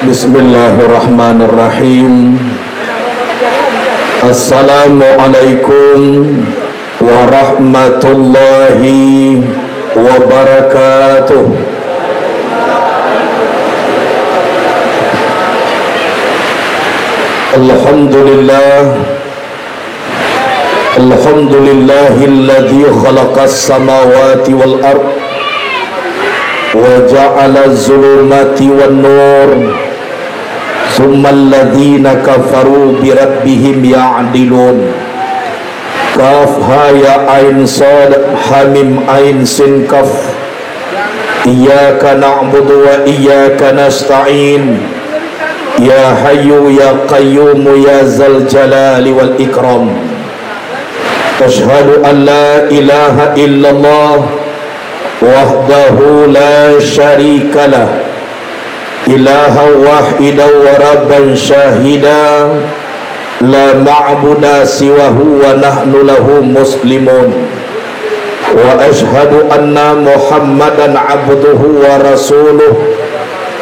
Bismillahirrahmanirrahim. Assalamualaikum warahmatullahi wabarakatuh. Alhamdulillahilladzi khalaqas samawati wal ard wa ja'ala az-zulumati wan nur thummal ladzina kafaru bi rabbihim ya'dilun. Kaf ha ya ain sad ha mim ain sin kaf. Iyyaka na'budu wa iyyaka nasta'in. Ya hayyu ya qayyum ya zal jalali wal ikram. Ashhadu an la ilaha illallah wahdahu la syarika lah, ilaha wahida wa rabban syahida, la ma'buda siwahu wa nahnu lahu muslimun. Wa ashhadu anna muhammadan abduhu wa rasuluh,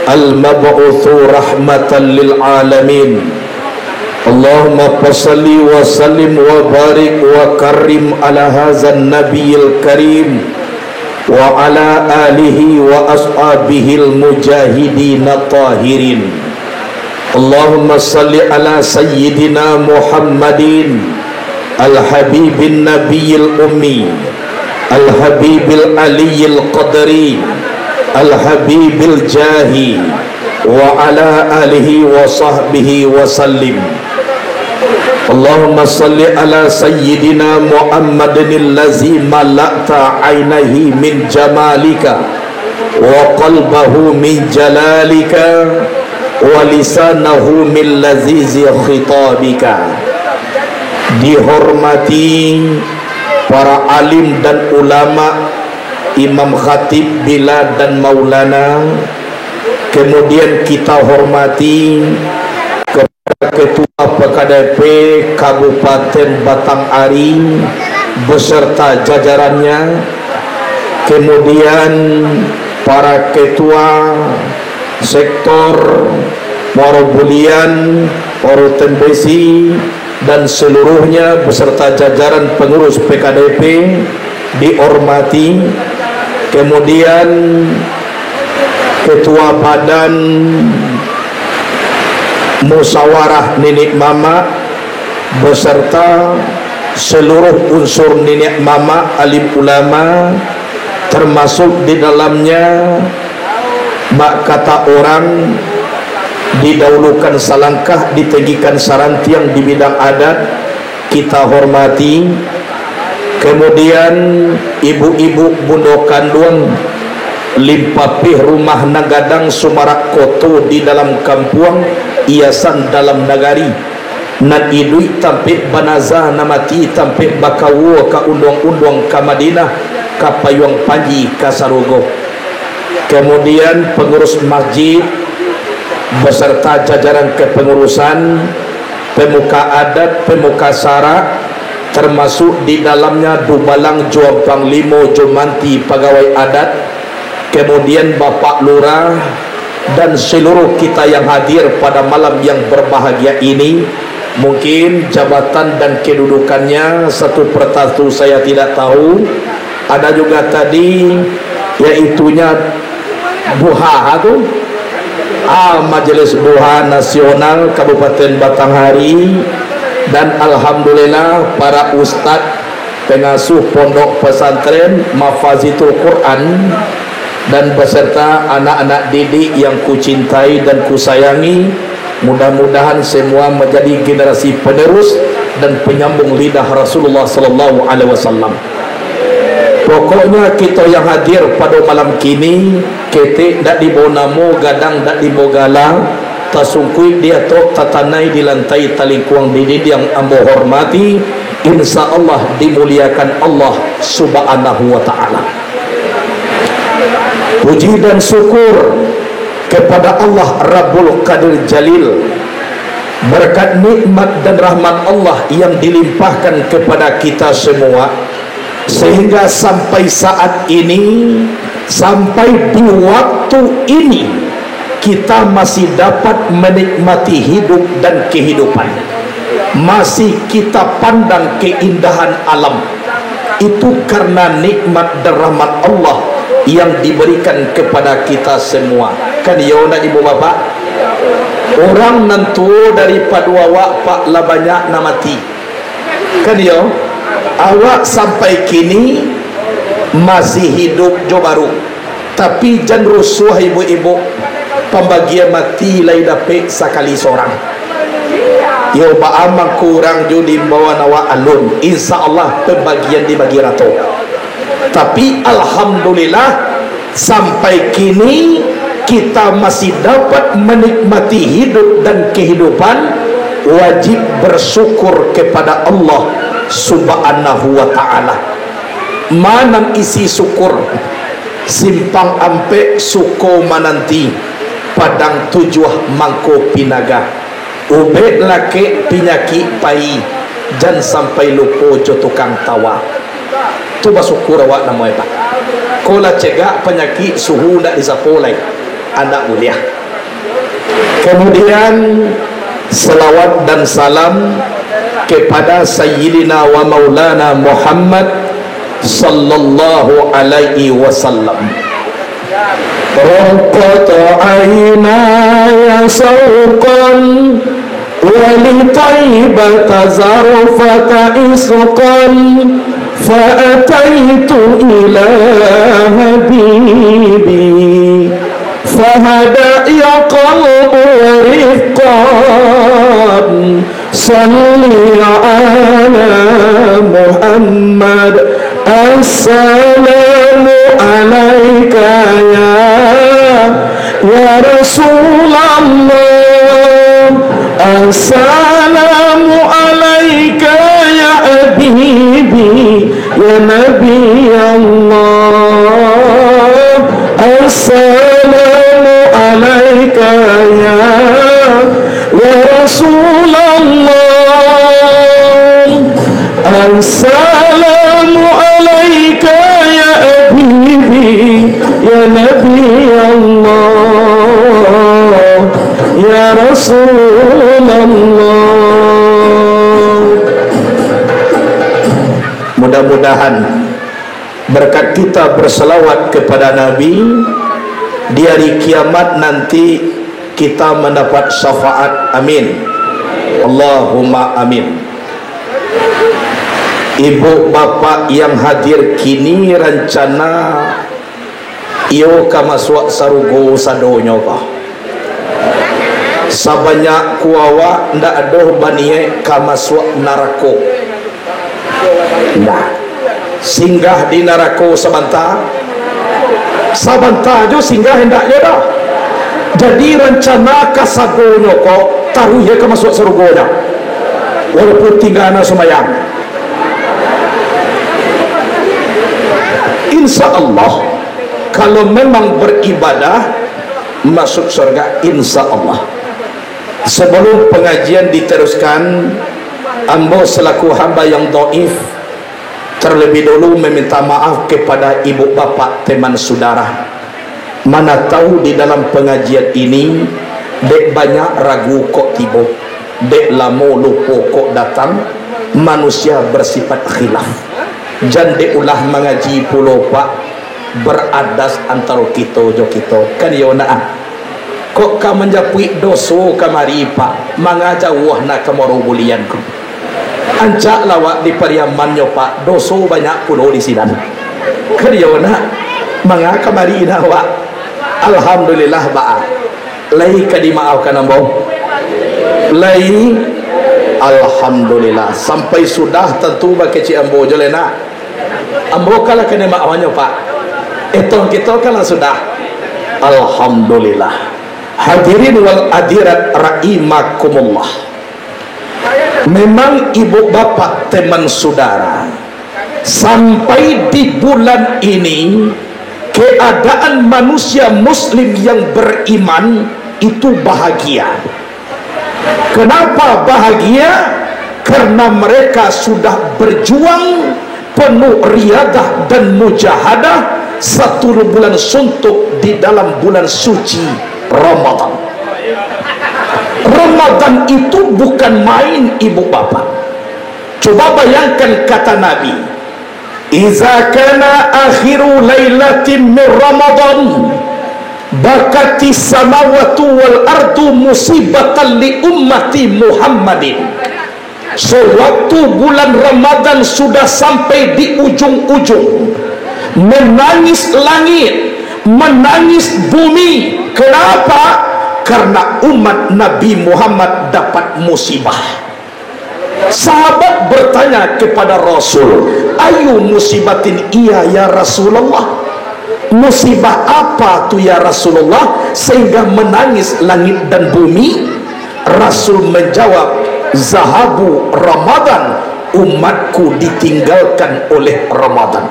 al-mab'uthu rahmatan lil alamin. Allahumma salli wa sallim wa barik wa karim ala hazan nabiyil karim wa ala alihi wa ashabihil mujahidin tahirin. Allahumma salli ala sayyidina Muhammadin al-habibin nabiyil ummi, al-habibil aliyil qadri, al-habibil jahi wa ala alihi wa sahbihi wa sallim. Allahumma salli ala sayyidina Muhammadin allazi mala'ta ainahi min jamalika wa qalbahu min jalalika wa lisanahu min lazizi khitabika. Dihormati para alim dan ulama, imam khatib bilad dan maulana. Kemudian kita hormati Ketua PKDP Kabupaten Batanghari beserta jajarannya, kemudian para ketua sektor Morobulian, Orotembesi dan seluruhnya beserta jajaran pengurus PKDP dihormati. Kemudian Ketua Badan Musyawarah Nenek Mama beserta seluruh unsur Nenek Mama, alim ulama, termasuk di dalamnya mak kata orang didahulukan salangkah, ditinggikan sarantiang di bidang adat, kita hormati. Kemudian ibu-ibu bundo kandung Limpapih Rumah Nagadang Sumarak Koto di dalam Kampuang Iasan dalam nagari nan idui tampe banaza namati tampe bakawo ka undong-undong ka Madinah ka Payuang Panji ka Sarogo. Kemudian pengurus masjid beserta jajaran kepengurusan, pemuka adat, pemuka sara, termasuk di dalamnya Dubalang, Jombang Limo, Jomanti, pegawai adat, kemudian Bapak Lurah dan seluruh kita yang hadir pada malam yang berbahagia ini. Mungkin jabatan dan kedudukannya satu persatu saya tidak tahu. Ada juga tadi yaitunya Buha itu Majelis Buha Nasional Kabupaten Batanghari, dan alhamdulillah para ustadz pengasuh pondok pesantren Mafazitul Quran dan beserta anak-anak didik yang kucintai dan kusayangi. Mudah-mudahan semua menjadi generasi penerus dan penyambung lidah Rasulullah sallallahu alaihi wasallam. Pokoknya kita yang hadir pada malam kini, ketik dak dibawa namo, gadang dak dibawa galang, tasungkui dia tok tatanai di lantai talingkuang didid yang ambo hormati, insya Allah dimuliakan Allah subhanahu wa ta'ala. Puji dan syukur kepada Allah Rabbul Qadir Jalil, berkat nikmat dan rahmat Allah yang dilimpahkan kepada kita semua, sehingga sampai saat ini, sampai di waktu ini, kita masih dapat menikmati hidup dan kehidupan, masih kita pandang keindahan alam, itu karena nikmat dan rahmat Allah yang diberikan kepada kita semua. Kan ya ibu bapak, orang nentu daripada awak pak lah banyak na mati. Kan ya, awak sampai kini masih hidup jo baru, tapi jangan rusuh ibu-ibu, pembagian mati lai dapat sekali seorang. Yo baamang kurang judi bawa nawa alun, insya Allah pembagian dibagi rata. Tapi alhamdulillah sampai kini kita masih dapat menikmati hidup dan kehidupan. Wajib bersyukur kepada Allah subhanahu wa ta'ala. Manang isi syukur, simpang ampe suko mananti, padang tujuh mangko pinaga, ube lake pinyaki pai, jangan sampai lupo jo tukang tawa. Tu bersyukur awak namanya pak. Kola cegak penyakit suhu ndak disapolai, anak mulia. Kemudian salawat dan salam kepada Sayyidina wa Maulana Muhammad sallallahu alaihi wasallam. Raqat aynaya sawqan wa li taibata zarfata isqan fa ataitu ila habibi fahada ya qalbu rifqan salli ala Muhammad assalamu alaika ya Rasulullah assalamu alaika ya habibi ya Nabi Allah assalamu alaika ya Rasulullah assalamu alaika ya habibi ya Nabi Allah ya Rasulullah. Mudah-mudahan berkat kita berselawat kepada Nabi, di hari kiamat nanti kita mendapat syafaat. Amin, Allahumma amin. Ibu bapak yang hadir kini, rencana iyo kamaswak sarugo sadonyo pa sabanyak kuawa ndak adoh banie kamaswak narako. Nah, singgah di narako sebentar jo singgah hendak je dah. Jadi rencana kasadonyo kok taruh ya kamaswak sarugonya walaupun tinggal semayang. Insya Allah kalau memang beribadah masuk surga, insya Allah. Sebelum pengajian diteruskan, ambo selaku hamba yang dhaif terlebih dulu meminta maaf kepada ibu bapak teman saudara. Mana tahu di dalam pengajian ini dek banyak ragu kok tiba, dek lamo lupo kok datang. Manusia bersifat khilaf, jande ulah mengaji pulau pak beradas antara kita jo kita kan yona kok ka menjapui doso kamari pak mangajauh na kamaru bulianku ancak lawak di pariaman yo pak doso banyak pulau di sidan kan yona manga kamari na wa alhamdulillah ba lai ka dimaafkan ambo lai alhamdulillah sampai sudah tentu ba kecil ambo jolena ambo kala kene maawanyo pak etong kita kala sudah alhamdulillah. Hadirin wal hadirat rahimakumullah, memang ibu bapak teman saudara sampai di bulan ini keadaan manusia muslim yang beriman itu bahagia. Kenapa bahagia? Karena mereka sudah berjuang penuh riadah dan mujahadah 1 bulan suntuk di dalam bulan suci Ramadan. Ramadan itu bukan main, ibu bapak. Coba bayangkan kata Nabi, iza kana akhiru lailatin min Ramadan bakati samawatu wal ardu musibatan li ummati Muhammadin. Sewaktu bulan Ramadan sudah sampai di ujung-ujung, menangis langit, menangis bumi. Kenapa? Karena umat Nabi Muhammad dapat musibah. Sahabat bertanya kepada Rasul, ayu musibatin iya ya Rasulullah? Musibah apa tu ya Rasulullah sehingga menangis langit dan bumi? Rasul menjawab, zahabu Ramadan, umatku ditinggalkan oleh Ramadan.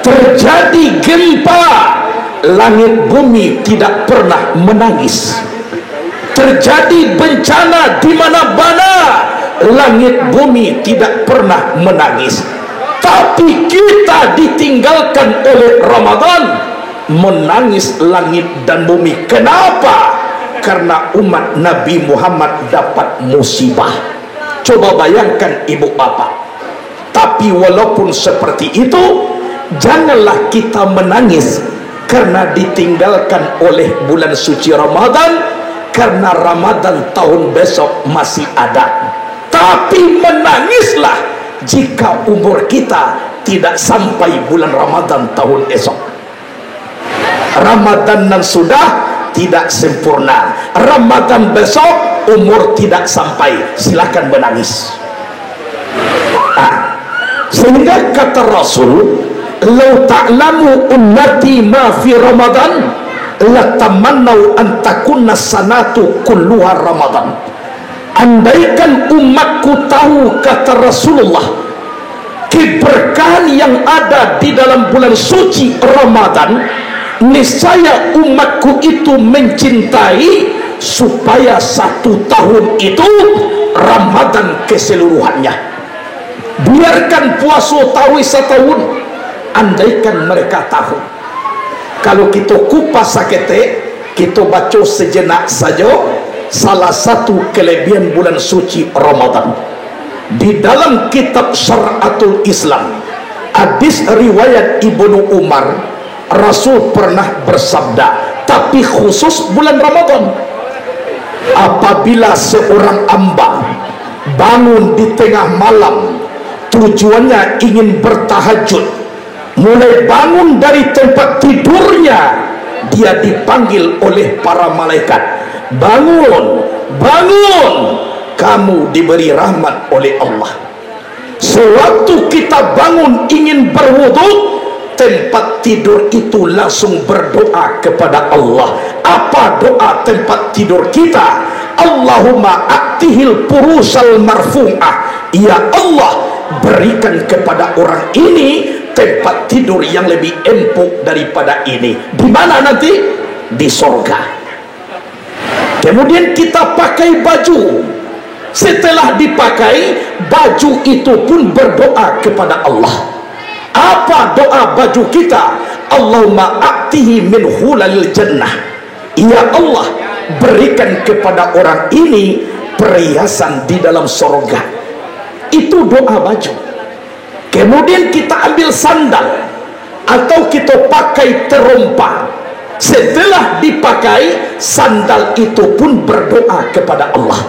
Terjadi gempa, langit bumi tidak pernah menangis. Terjadi bencana di mana-mana, langit bumi tidak pernah menangis. Tapi kita ditinggalkan oleh Ramadan, menangis langit dan bumi. Kenapa? Karena umat Nabi Muhammad dapat musibah. Coba bayangkan ibu bapak. Tapi walaupun seperti itu, janganlah kita menangis karena ditinggalkan oleh bulan suci Ramadan, karena Ramadan tahun besok masih ada. Tapi menangislah jika umur kita tidak sampai bulan Ramadan tahun esok. Ramadan yang sudah tidak sempurna, Ramadan besok umur tidak sampai, silakan menangis. Sehingga kata Rasul, "Lau ta'lamu ummati ma fi Ramadan, la tamannau an takunna sanatu kulluha Ramadan." Andaikan umatku tahu, kata Rasulullah, keberkahan yang ada di dalam bulan suci Ramadan, niscaya umatku itu mencintai supaya satu tahun itu Ramadan keseluruhannya. Biarkan puasa tawi setahun, andaikan mereka tahu. Kalau kita kupas sakete, kita baca sejenak saja salah satu kelebihan bulan suci Ramadan. Di dalam kitab Syar'atul Islam, hadis riwayat Ibnu Umar, Rasul pernah bersabda, tapi khusus bulan Ramadan, apabila seorang hamba bangun di tengah malam, tujuannya ingin bertahajud, mulai bangun dari tempat tidurnya, dia dipanggil oleh para malaikat, bangun, bangun, kamu diberi rahmat oleh Allah. Sewaktu kita bangun ingin berwudu, tempat tidur itu langsung berdoa kepada Allah. Apa doa tempat tidur kita? Allahumma a'tihil purusal marfu'ah, ya Allah, berikan kepada orang ini tempat tidur yang lebih empuk daripada ini. Di mana nanti? Di sorga. Kemudian kita pakai baju. Setelah dipakai baju itu pun berdoa kepada Allah. Apa doa baju kita? Allahumma a'tihi min hulalil jannah, ya Allah, berikan kepada orang ini perhiasan di dalam sorga. Itu doa baju. Kemudian kita ambil sandal atau kita pakai terompa. Setelah dipakai, sandal itu pun berdoa kepada Allah.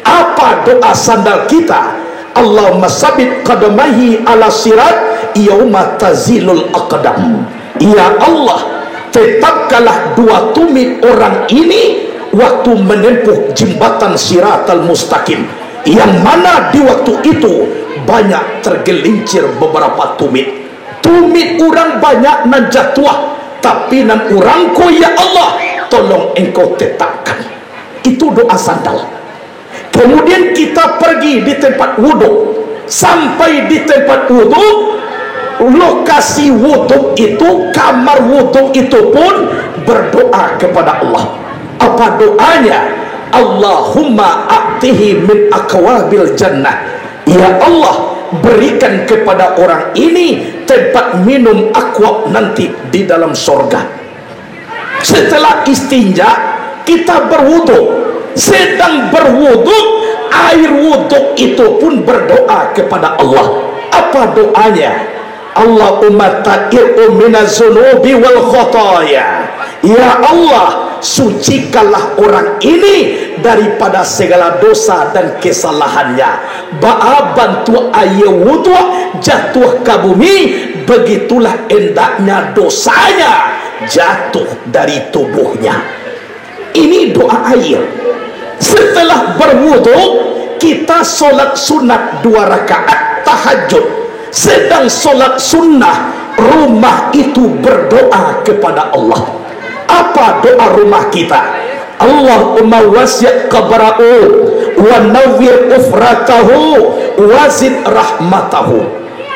Apa doa sandal kita? Allahumma sabit qadamahi ala sirat yauma tazilul aqdam, ya Allah, tetapkanlah dua tumit orang ini waktu menempuh jembatan Siratal Mustaqim, yang mana di waktu itu banyak tergelincir beberapa tumit. Tumit orang banyak nan jatuh, tapi nan orangku ya Allah, tolong engkau tetapkan. Itu doa sandal. Kemudian kita pergi di tempat wudhu. Sampai di tempat wudhu, lokasi wudhu itu, kamar wudhu itu pun berdoa kepada Allah. Apa doanya? Allahumma a'tihi min akwabil jannah, ya Allah, berikan kepada orang ini tempat minum akwab nanti di dalam sorga. Setelah istinja, kita berwuduk, sedang berwuduk, air wuduk itu pun berdoa kepada Allah. Apa doanya? Allahumma ta'ir'u minaz zunubi wal khotoya. Ya Allah, sucikanlah orang ini daripada segala dosa dan kesalahannya. Ba'a bantu air wuduk jatuh ke bumi, begitulah endaknya dosanya jatuh dari tubuhnya. Ini doa air. Setelah berwuduk, kita solat sunat 2 rakaat tahajud. Sedang solat sunnah, rumah itu berdoa kepada Allah. Apa doa rumah kita? Allahumma wasi' qabra'u wa nawwir ufratahu wa zid rahmatahu.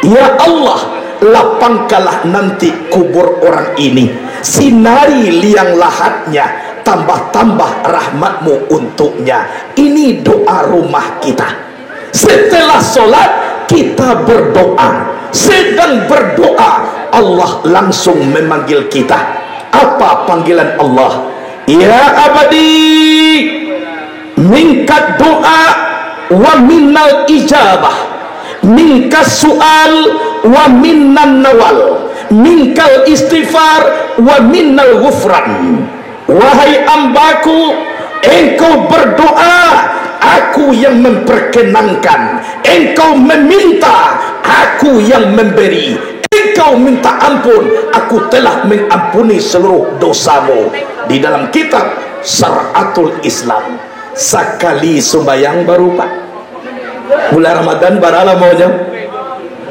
Ya Allah, lapangkanlah nanti kubur orang ini, sinari liang lahatnya, tambah-tambah rahmatmu untuknya. Ini doa rumah kita. Setelah solat kita berdoa. Sedang berdoa, Allah langsung memanggil kita. Apa panggilan Allah? Ya abadi, minka doa wa minnal ijabah, minka su'al wa minnan nawal, minkal istighfar wa minnal ghufran. Wahai ambaku, engkau berdoa, aku yang memperkenankan. Engkau meminta, aku yang memberi. Engkau minta ampun, aku telah mengampuni seluruh dosamu. Di dalam kitab Syar'atul Islam, sekali sembahyang baru Pak, bulan Ramadan barala maunya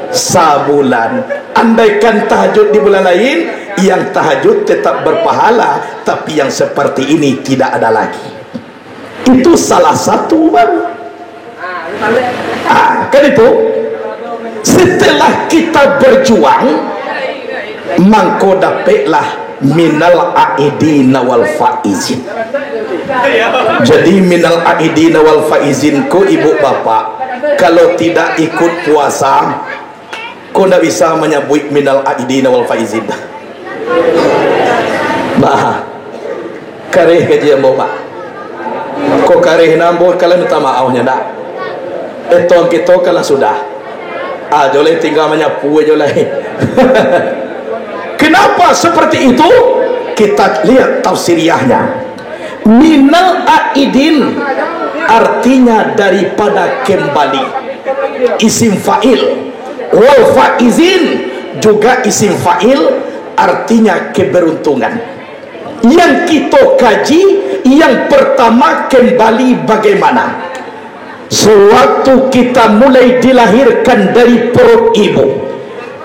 sabulan. Andaikan tahajud di bulan lain, yang tahajud tetap berpahala, tapi yang seperti ini tidak ada lagi. Itu salah satu baru. Kan itu. Setelah kita berjuang, mangko dapatlah minal aidina wal faizin. Jadi minal aidina wal faizin ko ibu bapak, kalau tidak ikut puasa, kau tidak bisa menyebut minal aidina wal faizin. Bah, kareh kerja bapak. Kau kareh nambah kalau minta maafnya dah. Etong kita kalau sudah. Joleh tinggal menyapu joleh. Kenapa seperti itu? Kita lihat tafsiriyahnya. Minal aidin artinya daripada kembali, isim fa'il. Wal faizin juga isim fa'il, artinya keberuntungan. Yang kita kaji, yang pertama kembali bagaimana? Sewaktu kita mulai dilahirkan dari perut ibu,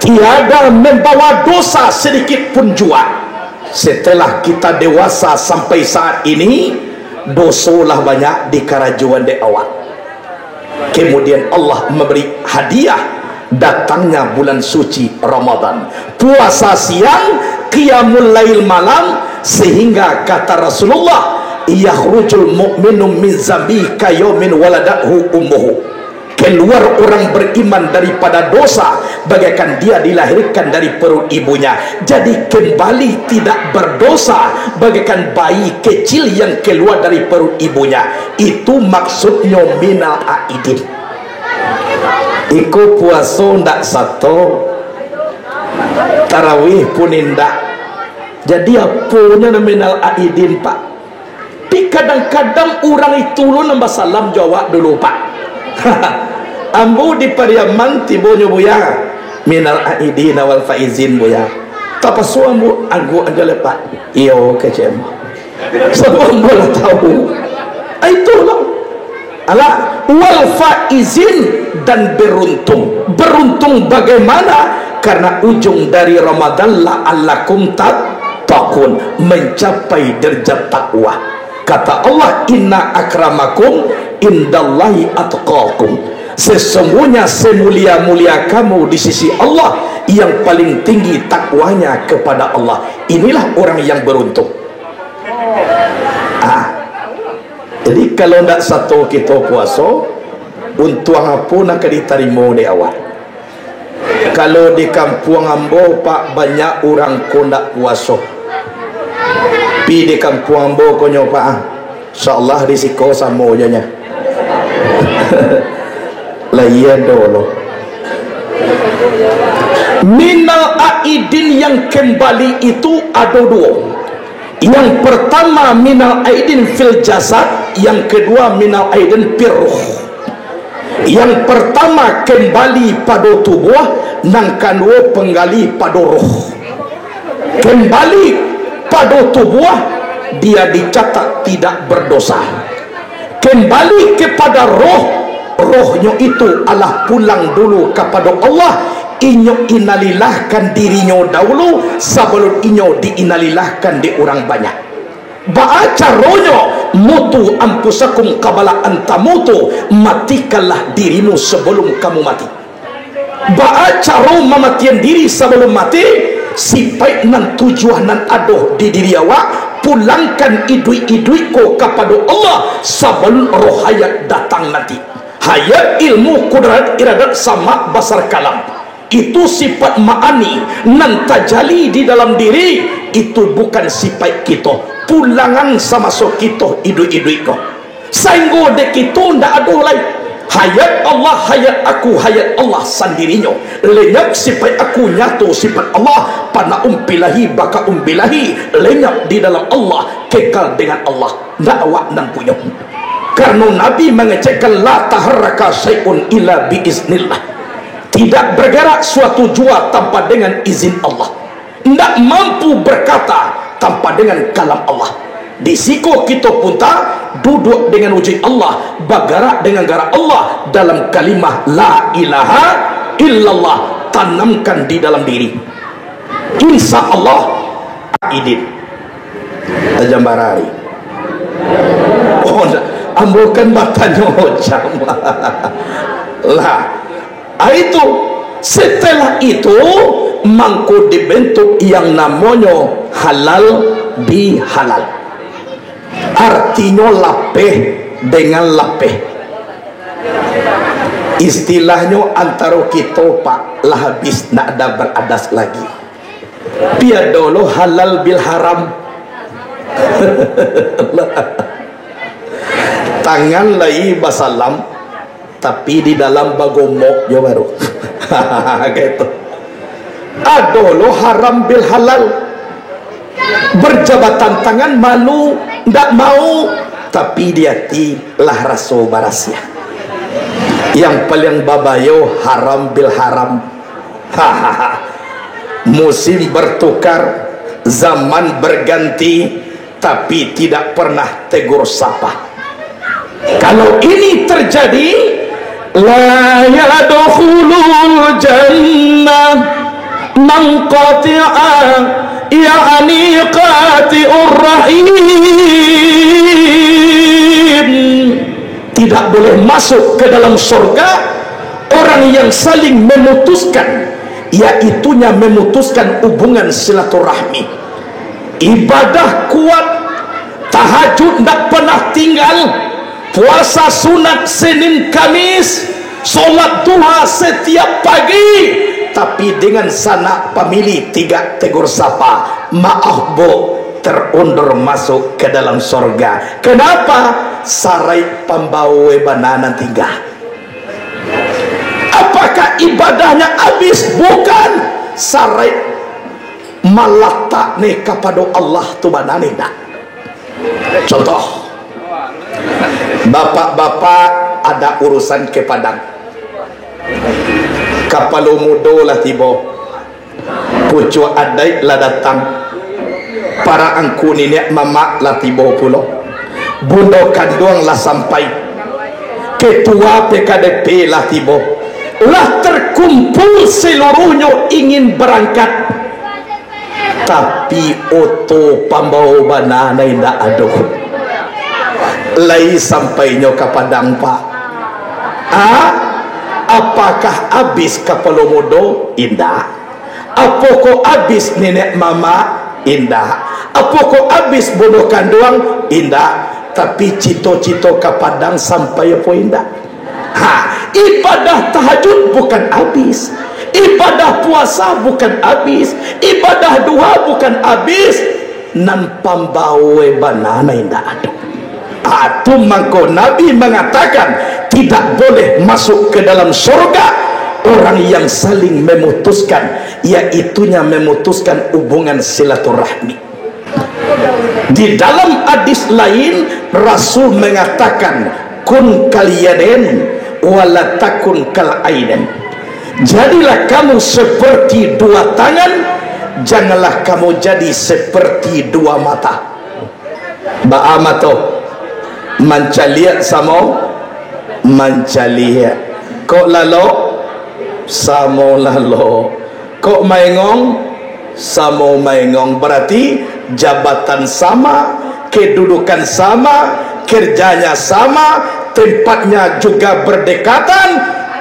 tiada membawa dosa sedikit pun jua. Setelah kita dewasa sampai saat ini, dosalah banyak di karajuan di awal. Kemudian Allah memberi hadiah datangnya bulan suci Ramadan, puasa siang, qiyamul lail malam, sehingga kata Rasulullah, yakhrujul mu'minu min zambi kayomin waladahu ummuhu. Keluar orang beriman daripada dosa bagaikan dia dilahirkan dari perut ibunya. Jadi kembali tidak berdosa bagaikan bayi kecil yang keluar dari perut ibunya. Itu maksudnya minal aidin. Iku puasa ndak satu, tarawih pun ndak. Jadi apanya minal aidin Pak? Tapi kadang-kadang orang itu lu nambah salam jawab dulu Pak. Ambu di Pariaman tibonyo buya minal aidina wal faizin buya. Tapasu ambu anggu anjale Pak. Iyo kecem. Sebab bola tahu. Itulah. Ala wal faizin dan beruntung. Beruntung bagaimana? Karena ujung dari Ramadan la'allakum tattaqun, mencapai derajat takwa. Kata Allah, inna akramakum indallahi atqakum. Sesungguhnya semulia-mulia kamu di sisi Allah, yang paling tinggi takwanya kepada Allah. Inilah orang yang beruntung. Jadi kalau tidak satu kita puasa, untung apa nak diterima di awal. Kalau di kampung ambo Pak, banyak orang ko ndak puasa. pi di kampung ambo ko nyo pa insyaallah risiko samo nya layan dulu. Minal aidin yang kembali itu ada dua. Yang pertama minal aidin fil jasad, yang kedua minal aidin fil ruh. Yang pertama kembali pada tubuh, nang kedua penggali pada ruh. Kembali pada tubuh, dia dicatat tidak berdosa. Kembali kepada roh, rohnya itu adalah pulang dulu kepada Allah. Inyo inalilahkan dirinya dahulu sebelum inyo diinalilahkan di orang banyak. Baca rohnya, mutu ampusakum qabla an tamutu, matikanlah dirimu sebelum kamu mati. Baca roh mematikan diri sebelum mati, sipai nan tujuan nan adoh di diri awak, pulangkan idui-idui ko kepada Allah sebelum roh hayat datang nanti. Hayat ilmu kudrat iradat sama basar kalam, itu sifat ma'ani nan tajali di dalam diri, itu bukan sifat kita. Pulangan sama so kita idui-idui ko sainggo dek itu ndak ada lain. Hayat Allah, hayat aku, hayat Allah sendirinya. Lenyap sifat aku, nyatu sifat Allah. Pana umpilahi baka umpilahi, lenyap di dalam Allah, kekal dengan Allah, ndak awak nan punya. Karena Nabi mengecekkan la taharraka syai'un illa biiznillah, tidak bergerak suatu jua tanpa dengan izin Allah, ndak mampu berkata tanpa dengan kalam Allah. Di siku kita pun tak duduk dengan wujud Allah, bergerak dengan gerak Allah dalam kalimah la ilaha illallah, tanamkan di dalam diri. Insya Allah idin tajambarari. Oh, ambilkan batanya hojam lah. Itu setelah itu mangku dibentuk yang namanya halal bihalal. Artinya lapeh dengan lapeh. Istilahnya antara kita pak lah habis nak ada beradas lagi. Biar dulu halal bil haram. Tangan lagi basalam, tapi di dalam bagomok ya baru. Gitu. Adolo haram bil halal, berjabatan tangan malu ndak mau, tapi dia tilah raso barasnya. Yang paling babayo haram bil haram. Musim bertukar, zaman berganti, tapi tidak pernah tegur sapa. Kalau ini terjadi, la yadkhulul jannah man qati'a ya'ni qati'ur rahim. Tidak boleh masuk ke dalam surga orang yang saling memutuskan, yaitunya memutuskan hubungan silaturahmi. Ibadah kuat, tahajud tidak pernah tinggal, puasa sunat Senin Kamis, solat duha setiap pagi, tapi dengan sanak pemilih tidak tegur sapa, maaf bu, terundur masuk ke dalam surga. Kenapa? Sarai pembawa banana tinggal. Apakah ibadahnya habis? Bukan. Sarai malatak nih kepada Allah tu banana nih. Contoh, bapak-bapak ada urusan ke Padang, kapal mudo lah tiba, pucu adai lah datang, para angku nenek mama lah tiba pulau, bunda kandung lah sampai, ketua PKDP lah tiba, lah terkumpul seluruhnya ingin berangkat, tapi oto pembawa banana tidak ada. Lai sampainya ke Padang pak. Apakah habis kapal mudo? Indah. Apakah habis nenek mama? Indah. Apakah habis bodoh kandung? Indah. Tapi cito-cito ke Padang sampai apa indah? Ibadah tahajud bukan habis, ibadah puasa bukan habis, ibadah duha bukan habis, nan pambawe banana indah ada. Atu mangko Nabi mengatakan tidak boleh masuk ke dalam surga orang yang saling memutuskan, yaitunya memutuskan hubungan silaturahmi. Di dalam hadis lain Rasul mengatakan kun kaliyaden wala takun kal ainen. Jadilah kamu seperti dua tangan, janganlah kamu jadi seperti dua mata. Baamato mancaliat samo mancaliat, kok lalo samo lalo, kok maengong samo maengong. Berarti jabatan sama, kedudukan sama, kerjanya sama, tempatnya juga berdekatan,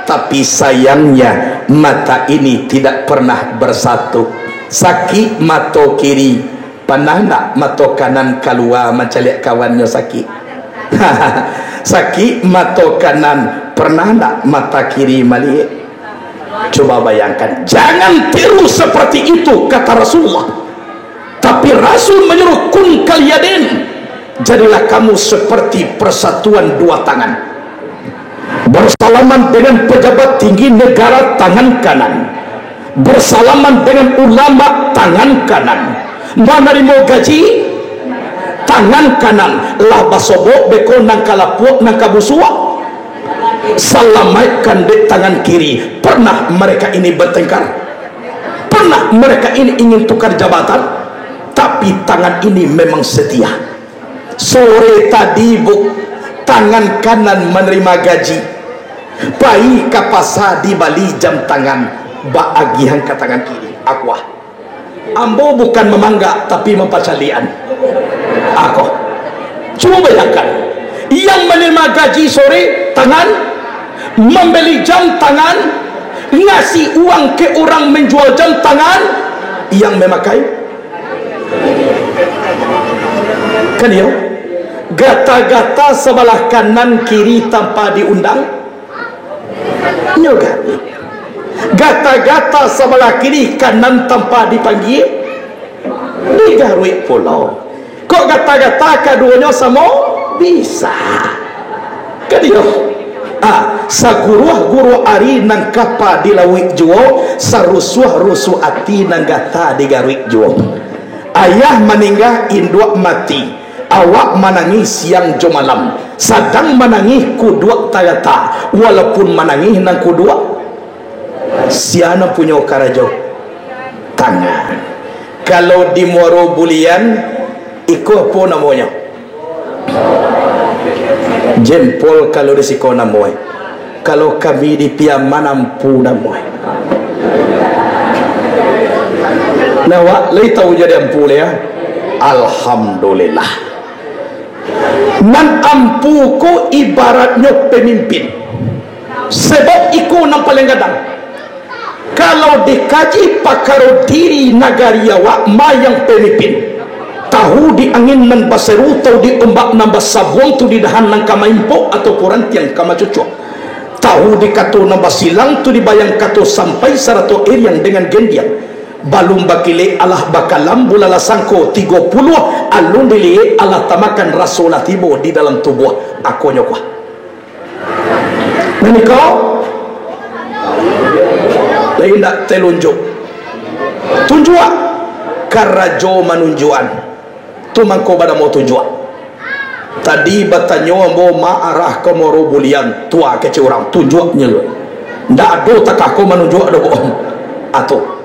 tapi sayangnya mata ini tidak pernah bersatu. Sakit mata kiri, panah nak mata kanan keluar mencari kawannya sakit. Sakit mata kanan, pernah nak mata kiri malik. Coba bayangkan, jangan tiru seperti itu kata Rasulullah. Tapi Rasul menyuruh kun kaliyaden, jadilah kamu seperti persatuan dua tangan. Bersalaman dengan pejabat tinggi negara tangan kanan, bersalaman dengan ulama tangan kanan, menerima gaji tangan kanan, lah basobo beko nang kalapuak nang kabusua salamaikan di tangan kiri. Pernah mereka ini bertengkar? Pernah mereka ini ingin tukar jabatan? Tapi tangan ini memang setia. Sore tadi bu, tangan kanan menerima gaji, bayi kapasa di Bali jam tangan baagihan ke tangan kiri. Aqua ambo bukan memangga tapi mempacalian. Aku cuma bayangkan, yang menerima gaji sore tangan, membeli jam tangan, ngasih uang ke orang menjual jam tangan, yang memakai kan ya, gata-gata sebelah kanan kiri tanpa diundang nyoga, gata-gata sebelah kiri kanan tanpa dipanggil digarui pulau. Kok gata-gata keduanya sama bisa kan ya. Saguruah-guru ari nang kapa dilawik juo, sarusuh-rusuh ati nang gata digarui juo. Ayah meninggal, induk mati, awak menangis siang jo malam, sadang menangis kudua tagata, walaupun menangis nang kudua siana punya karajo tangan. Kalau di Muaro Bulian iko apa namanya, jempol. Kalau di siko namanya, kalau kami di Piaman ampu namanya. Nah, wak lagi tahu jadi ampu ya. Alhamdulillah. Nan ampu ko ibaratnya pemimpin. Sebab iko nang paling gadang. Kalau dikaji pakaro diri nagari awak mayang pemimpin. Tahu di angin nan baseru, tahu di ombak nan basabong, tu di dahan nang kamaimpo atau porantiang kamacucuk. Tahu di kato nan basilang, tu di bayang kato sampai sarato eriang dengan gendiang. Balum bakile Allah bakalam bulala sangko 30 alun dili Allah tamakan rasulah tibo di dalam tubuh aku nyokwa. Nani kau lain tak telunjuk tunjuk karajo manunjuan tu mangko bada mau tunjuk. Tadi batanyo mo maarah ke Muaro Bulian tua kece orang tunjuk nyelo ndak ado takah ko manunjuk ado bohong atau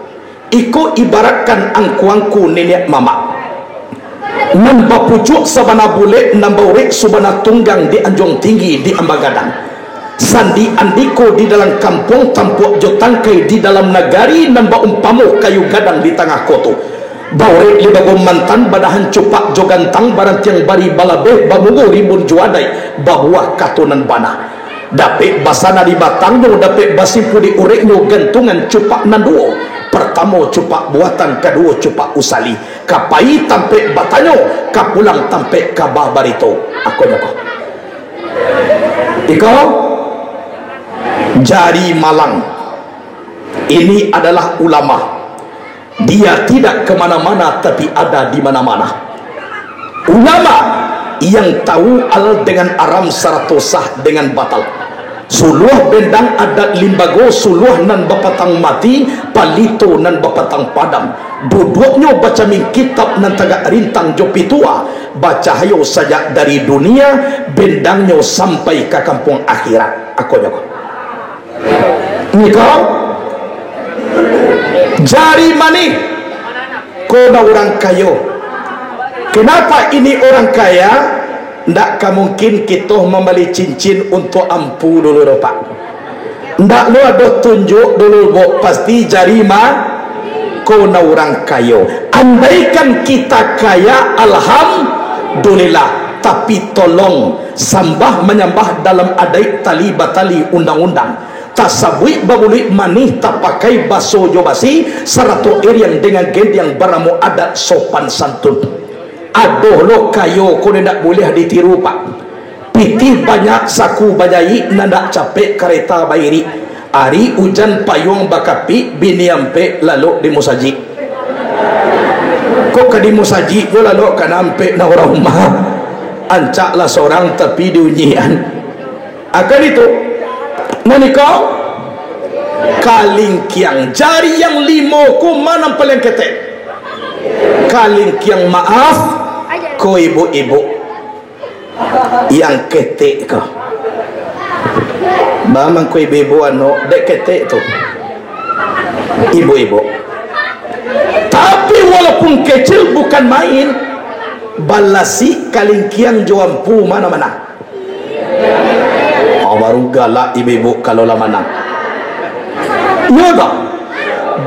iko ibaratkan angku-angku nenek mama nambah pucuk sabana bule nambah urik subana tunggang di anjong tinggi di ambagadang sandi andiko di dalam kampung tampuk jotangkai di dalam nagari nambah umpamu kayu gadang di tengah koto baure libago mantan badahan cupak jogantang barang tiang bari balabe bamugo ribun juadai bahwa katunan bana dapet basana di batang no dapet basimpu di urek no gantungan cupak nanduo. Pertama cupak buatan, kedua cupak usali, kapai tampe batanyo, kapulang tampe kabah barito. Aku nyoko iko jari malang ini adalah ulama Dia tidak kemana-mana tapi ada di mana-mana. Ulama yang tahu al dengan aram sarato sah dengan batal. Suluh bendang adat limbago, suluh nan bapatang mati, palito nan bapatang padam. Duduknya baca min kitab nan tagak rintang jopi tua, baca hayo saja dari dunia, bendangnya sampai ke kampung akhirat. Aku jago. Ini kau jari mani kau orang kayo. Kenapa ini orang kaya? Ndak mungkin kita membeli cincin untuk ampu dulu pak. Ndak lu ada tunjuk dulu bo, pasti jari kau orang kayo. Andaikan kita kaya, alhamdulillah. Tapi tolong sambah menyambah dalam adai tali batali undang-undang. Tasabui babuli manih tak pakai baso jobasi serato yang dengan gen yang beramu adat sopan santun. Aduh lo kayo kau tidak boleh ditiru pak. Pitih banyak saku bajai nanda capek kereta bayiri. Ari hujan payung bakapi bini ampe lalu di musaji. Kok ke di musaji yo lalu kan ampe na orang rumah. Ancaklah seorang tapi diunyian. Akan itu nani kau kalingkiang jari yang limo ku mana paling ketek. Kalingkiang maaf ko ibu-ibu yang ketek kau. Mamang ko ibu-ibu ano dek ketek tu ibu-ibu. Tapi walaupun kecil bukan main, balasi kalingkiang juampu mana-mana. Oh, baru galak ibu-ibu kalau lah mana. Yoga,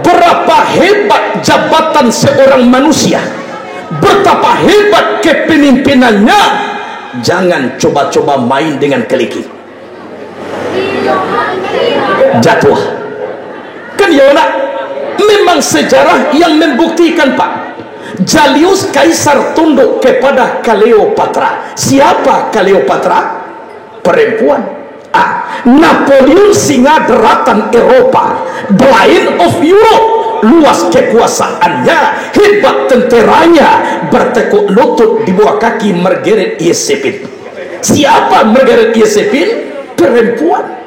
berapa hebat jabatan seorang manusia, betapa hebat kepemimpinannya. Jangan coba-coba main dengan keliki. Jatuh. Kan ya nak? Memang sejarah yang membuktikan pak. Julius Kaisar tunduk kepada Cleopatra. Siapa Cleopatra? Perempuan. Napoleon singa daratan Eropa, the Lion of Europe, luas kekuasaannya, hebat tenteranya, bertekuk lutut di bawah kaki Margaret Josephine. Siapa Margaret Josephine? Perempuan.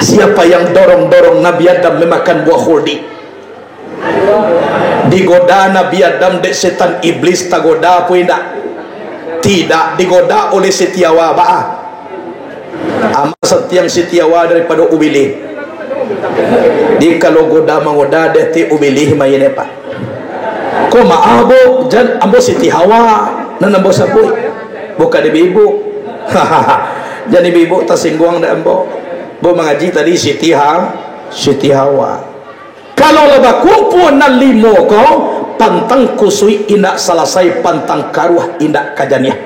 Siapa yang dorong-dorong Nabi Adam memakan buah khuldi? Digoda Nabi Adam dek setan iblis, tak goda pun tidak digoda oleh setiawa ba'ah. Amat setiang setiawa daripada ubili. Di kalau goda mengoda dek ti ubili mainnya pak. Ko maaf bo jan ambo setiawa nan ambo sapui bukan ibu. Jadi ibu tersinggung dah ambo. Bo mengaji tadi Siti Hawa. Kalau lebah kumpul nan limo kau pantang kusui indak selesai pantang karuh indak kajaniah.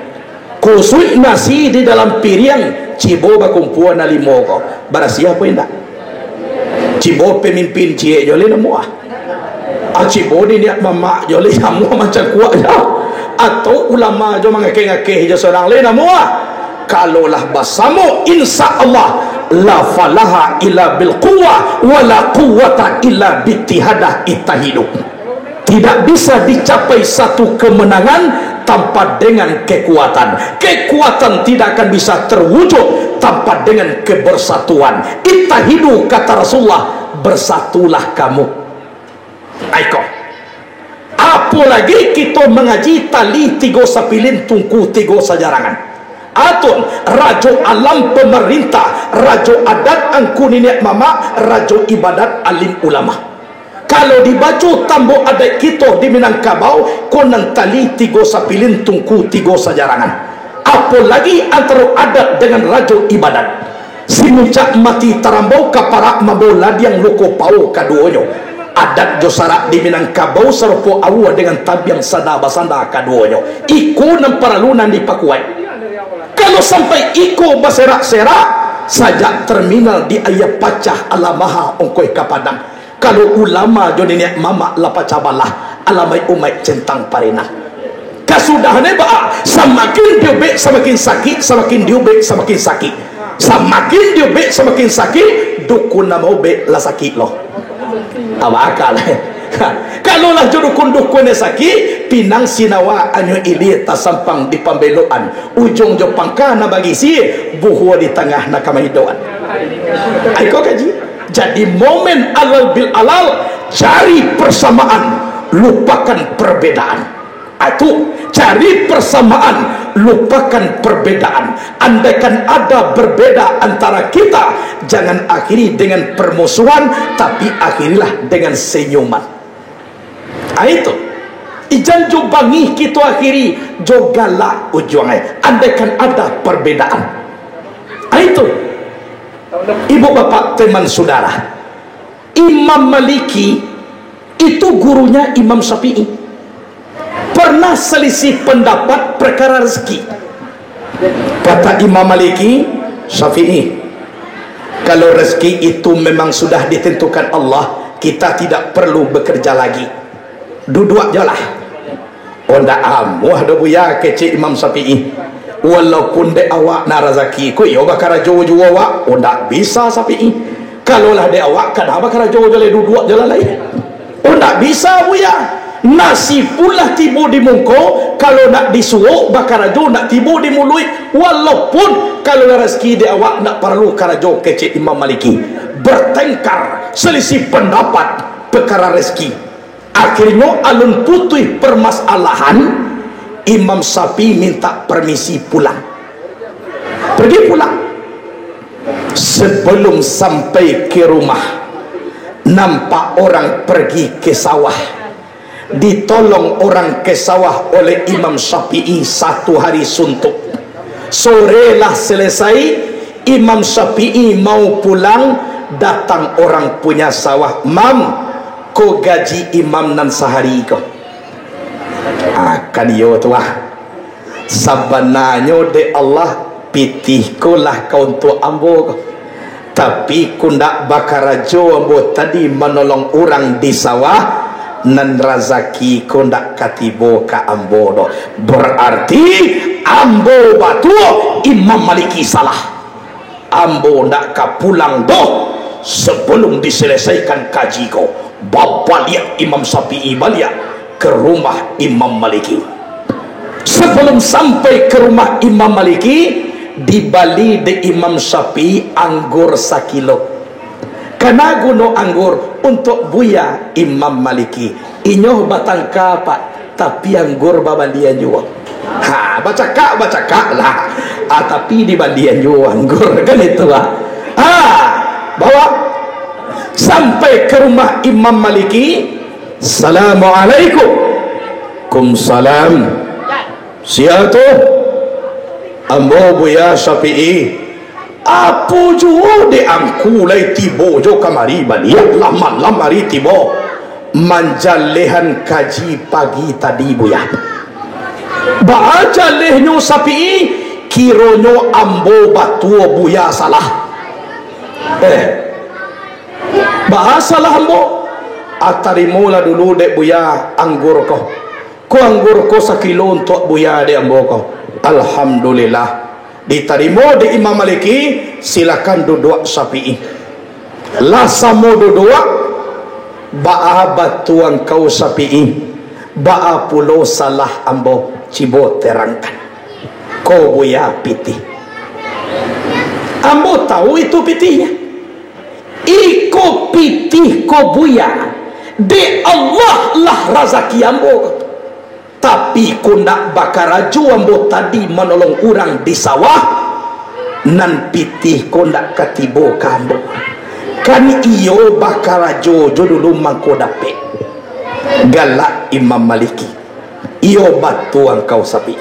Kusui nasi di dalam piring cibo bakumpuan nan limo kau. Barasi apa indak? Cibo pemimpin cie jole semua. Cibo di niat mama jole semua macam kuat ya. Atau ulama jo mengake-ngake jo seorang lain semua. Kalaulah basamu insya Allah la falaha illa bil quwwah wa la quwwata illa bittihadah ittahidu. Tidak bisa dicapai satu kemenangan tanpa dengan kekuatan. Kekuatan tidak akan bisa terwujud tanpa dengan kebersatuan. Ittahidu kata Rasulullah, bersatulah kamu. Aiko. Apalagi kita mengaji tali tiga sapilin tungku tiga sajarangan. Atun rajo alam pemerintah, rajo adat angku nenek mama, rajo ibadat alim ulama. Kalau dibaca tambo adat kita di Minangkabau, konan tali tiga sapilin tungku tiga sajarangan. Apalagi antara adat dengan rajo ibadat. Simuncak mati tarambau kaparak mabola yang loko pau kaduonyo. Adat josara di Minangkabau serupa awa dengan tabiang sada basanda kaduonyo. Iku namparalunan di Pakuai. Kalau sampai iko berserak-serak saja terminal di ayah pacah alamaha ongkoi kapadang. Kalau ulama jodinya mama lapacabalah alamai umai centang parena. Kasudahannya ba semakin diobek semakin sakit, semakin diobek semakin sakit. Semakin diobek semakin sakit, dukun nama obek lah sakit loh. Apa akal? Kalaulah jodoh kunduh kone sakit pinang sinawa anyo ili tasampang di pambeloan ujung jo pangkana bagi si buhua di tengah na kamahidoan. Aiko kaji. Jadi momen alal bil alal, cari persamaan, lupakan perbedaan. Itu cari persamaan, lupakan perbedaan. Andaikan ada berbeda antara kita, jangan akhiri dengan permusuhan, tapi akhirilah dengan senyuman. Itu ijan jo bangi kita akhiri jo galak ujungnya. Andaikan ada perbedaan. Itu ibu bapak teman saudara, Imam Maliki itu gurunya Imam Syafi'i. Pernah selisih pendapat perkara rezeki. Kata Imam Maliki, Syafi'i, kalau rezeki itu memang sudah ditentukan Allah, kita tidak perlu bekerja lagi, duduk aja lah. Oh ndak amuh dah buya kecik Imam Syafi'i. Walaupun de awak na rezeki ku yo bakara jowo awak, oh ndak bisa Syafi'i. Kalau lah de awak kan bakara jowo jale duduk jala lain. Oh ndak bisa buya. Nasi pula tibu di mungko, kalau nak disuruh bakarajo nak tibu di mulut. Walaupun kalau rezeki di awak nak perlu karajo kecik Imam Maliki. Bertengkar, selisih pendapat perkara rezeki. Akhirnya alun putih permasalahan, Imam Syafi'i minta permisi pulang. Pergi pulang. Sebelum sampai ke rumah, nampak orang pergi ke sawah. Ditolong orang ke sawah oleh Imam Syafi'i 1 hari suntuk. Sorelah selesai, Imam Syafi'i mau pulang, datang orang punya sawah. Mam, ko gaji imam nan sehari ko. Akan yo tuah. Sabananyo de Allah pitih ko lah kau untuk ambo ko. Tapi kundak bakarajo ambo tadi menolong orang di sawah. Nan razaki ko ndak katibo ka ambo do. Berarti ambo batu Imam Maliki salah. Ambo ndak ka pulang do sebelum diselesaikan kaji ko. Bapak lihat Imam Syafi'i balik ke rumah Imam Maliki. Sebelum sampai ke rumah Imam Maliki, dibali de Imam Syafi'i anggur 1 kilo. Karena guno anggur untuk buya Imam Maliki. Inyoh batang kapak, tapi anggur babalian juga. Baca kak lah. Tapi di balian juga anggur kan itu lah. Bawa sampai ke rumah Imam Maliki. Assalamualaikum. Kumsalam. Siapa? Ambo buya Syafi'i. Apa jua de angkulai tibo jo kamari balik lamari tibo manjalehan kaji pagi tadi buya. Baca lehnyo Syafi'i kironyo ambo batuo buya salah. Bahasa lah ambo atarimula dulu dek buya anggur ko. Ko anggur ko 1 kilo untuk buya de ambo ko. Alhamdulillah. Diterima di Imam Maliki, silakan duduk Syafi'i. Lasamu duduk, ba'a batuan kau Syafi'i, ba'a pulau salah ambo cibo terangkan. Kau buya pitih. Ambo tahu itu pitihnya. Iko pitih kau buya. De Allah lah razaki ambo. Tapi kundak bakaraju ambo tadi menolong orang di sawah, nan pitih kundak katibo kambo. Kan iyo bakaraju dulu mangko dape. Galak Imam Maliki. Iyo batuang kau sapi.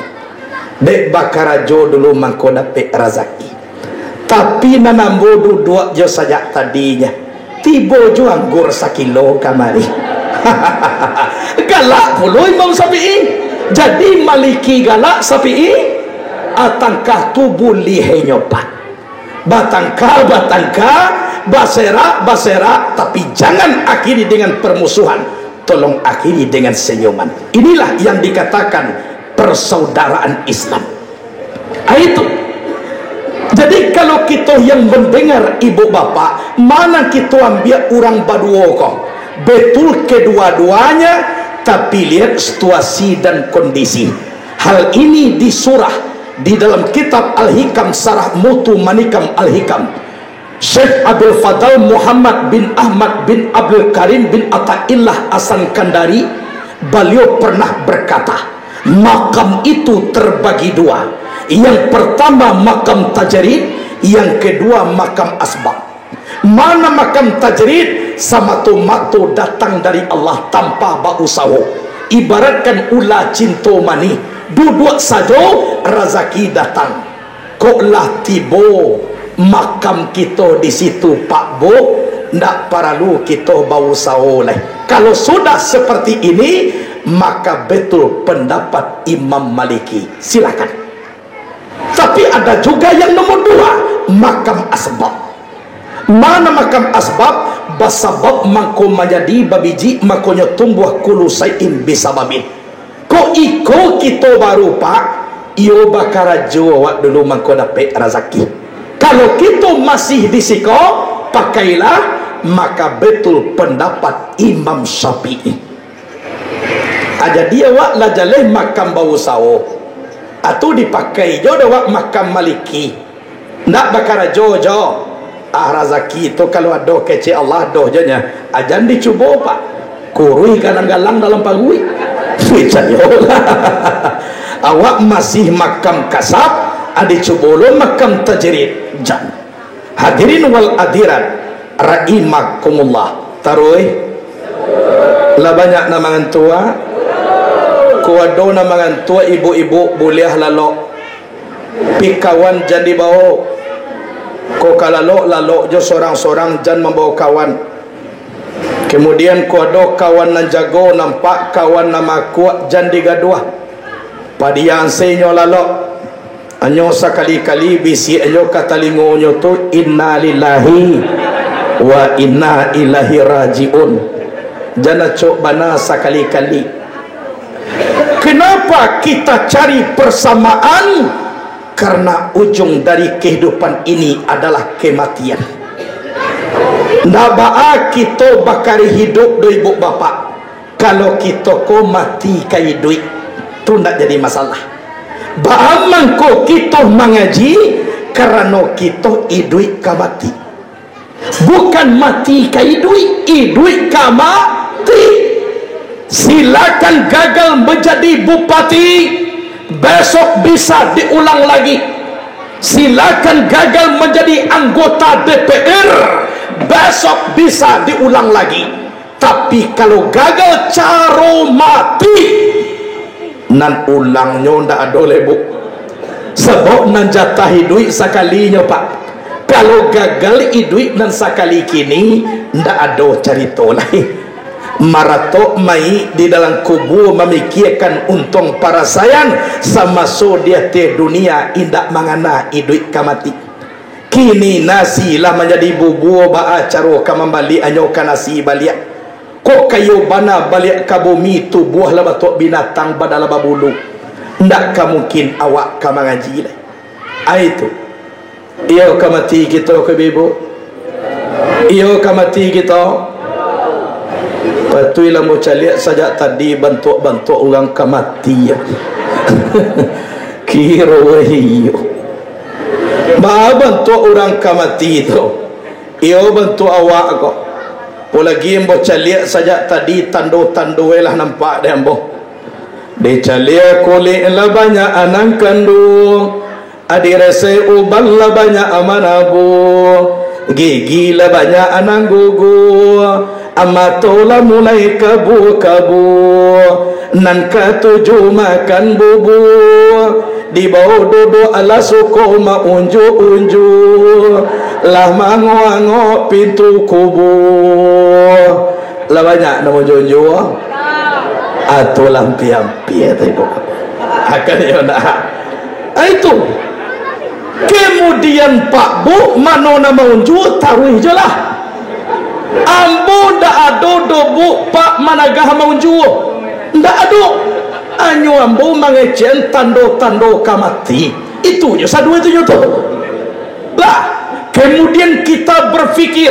Dek bakaraju dulu mangko dape razaki. Tapi nanambo duduk jo saja tadinya. Tibo jo anggur 1 kilo kamari. Galak puluh Imam Syafi'i. Jadi Maliki galak Syafi'i. Atangkah tubuh lihenyo pat. Batangka basera. Tapi jangan akhiri dengan permusuhan. Tolong akhiri dengan senyuman. Inilah yang dikatakan persaudaraan Islam. Itu. Jadi kalau kita yang mendengar ibu bapak, mana kita ambil orang baduo kok. betul kedua-duanya, tapi lihat situasi dan kondisi. Hal ini di surah di dalam kitab Al-Hikam Sarah Mutu Manikam Al-Hikam, Syekh Abdul Fadl Muhammad bin Ahmad bin Abdul Karim bin Ata'illah Hasan Kandari, beliau pernah berkata, makam itu terbagi dua. Yang pertama makam tajrid, yang kedua makam asbab. Mana makam tajrid? Sama tu matu datang dari Allah tanpa bau sawo. Ibaratkan ulah cinta mani, duduk saja rezeki datang. Kok lah tibo makam kita di situ Pak Bo, ndak perlu kita bau sawo leh. Kalau sudah seperti ini, maka betul pendapat Imam Maliki. Silakan. Tapi ada juga yang nomor dua, makam asbab. Mana makam asbab? Basabab mangko menjadi babiji, makonya tumbuh kulu sayin bisababin. Ko iko kita baru pak, iyo bakara jawab dulu mangko dapat rezeki. Kalau kita masih di siko, pakailah, maka betul pendapat Imam Syafi'i. Ada dia wak lajaleh makam bau sawo, atau dipakai jodoh wak makam Maliki, ndak bakara jojo. Rezeki itu kalau ada kece Allah dohnya ajan dicuba pak, kurui kadang-galang dalam pagui. Awak masih makam kasab, adi cubolo makam tajrid jan. Hadirin wal adirat rahimakumullah. Taruh lah banyak nama tua, kuado nama tua, ibu-ibu boleh lalu pikawan jadi bawa. Ko kalalo jo sorang-sorang jan membawa kawan. Kemudian ko ada kawan nan jago nampak kawan nama kuat jan digaduah. Padian senyo lalo. Anyo sakali-kali bisi anyo katalingo nyo tu inna lillahi wa inna ilahi rajiun. Jana cok bana sakali-kali. Kenapa kita cari persamaan? Karena ujung dari kehidupan ini adalah kematian. Nabaa kita bakari hidup do ibu bapak. Kalau kita ko mati kai duit, tu ndak jadi masalah. Baaman ko kita mengaji karena kita iduit ka mati. Bukan mati kai duit, iduit ka mati. Silakan gagal menjadi bupati, besok bisa diulang lagi. Silakan gagal menjadi anggota DPR, besok bisa diulang lagi. Tapi kalau gagal caro mati, nan ulangnya ndak ada lebu. Sebab nan jatahi duit sakalinya pak. Kalau gagal duit nan sakali kini, ndak ada cerita lain. Maratok mai di dalam kubur memikirkan untung para sayang sama so dia te dunia indak mangana iduit kamati. Kini nasi lah menjadi bubur ba acaro kamambali anyo nasi balik. Kok kayo bana balik ka bumi tu buah lah batok binatang badala babulu. Ndak ka mungkin awak ka mengaji lah. Itu. Iyo kamati kita ke bibu. Iyo kamati kita. Patuilah mau caliak saja tadi bantu-bantu orang kematian. Kira wahiyo. Maaf bantu orang kemati itu. Iyo bantu awak kok. Polagi yang mau caliak saja tadi tando-tando lah nampak dia boh. Dia caliak kulit lah banyak anak kandung. Adi rasa ubal lah banyak amanabu. Gigi lah banyak anak gugur. Amatola mulai kabu-kabu, nan katuju makan bubur, di bawah duduk ala suku maunju-unju, lah mango-ango pintu kubur. Lah banyak nama unju-unju, atau lampi-lampi ya ibu. Akan ya nak. Itu. Kemudian Pak Bu, mana nama unju taruh je lah. Ambo ndak ada dobu pak managah mau juo ndak ada. Anyo ambo mangecen tando-tando kamati itu je sadu itu nyoto lah. Kemudian kita berpikir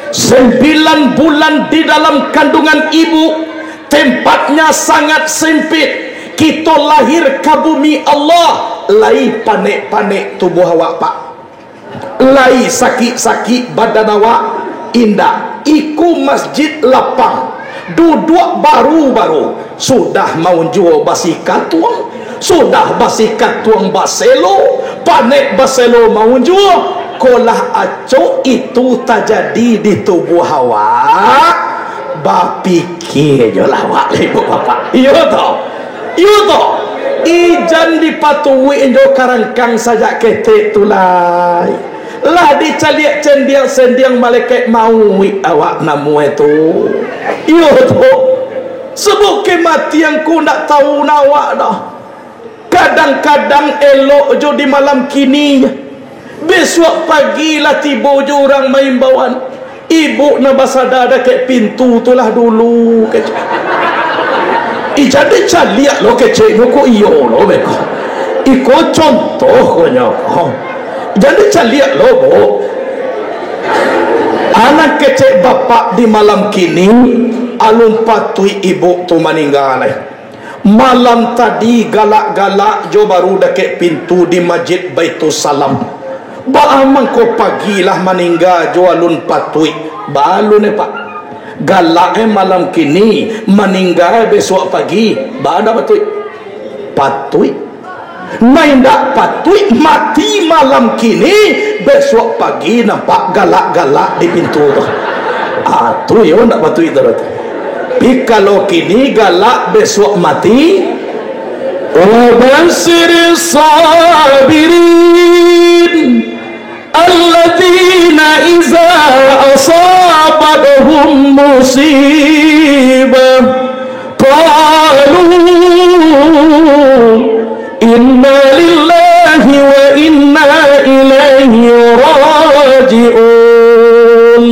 9 bulan di dalam kandungan ibu, tempatnya sangat sempit. Kita lahir ke bumi Allah, lai panik-panik tubuh awak pak, lai sakit-sakit badan awak, indah. Iku masjid lapang, duduk baru-baru sudah mau jual basikat tuang, sudah basikat tuang baselo, panik baselo mau jual. Kolah aco itu terjadi di tubuh awak, bapikir je lah awak ibu bapak. Iya toh, iya toh. Ijan dipatuhi indo karangkang saja ketek tulai. Lah dicaliak cendiang-sendiang malaikat maui awak namu itu. Iya toh. Sebab kematian ku nak tahu nawak dah. Kadang-kadang elok jo di malam kini, besok pagi lah tiba je orang main bawan. Ibu nak basada ada ke pintu tu lah dulu. Jadi caliak lo kecil lo ko iyo lo beko. Iko contoh konyo. Jadi caliak lo bo. Anak kecil bapak di malam kini alun patui ibu tu meninggal. Malam tadi galak-galak jo baru dekat pintu di masjid Baitul Salam. Baamang ko pagilah meninggal jo alun patui. Balun pak. Galak malam kini meninggal besok pagi. Bada patui. Patui. Main dak patui mati malam kini besok pagi nampak galak-galak di pintu tu. Ah tu yo nak patui tu. Tapi kalau kini galak besok mati. Wabashir sabirin alladzina iza asabatuhum musibah qalu inna lillahi wa inna ilaihi raji'un.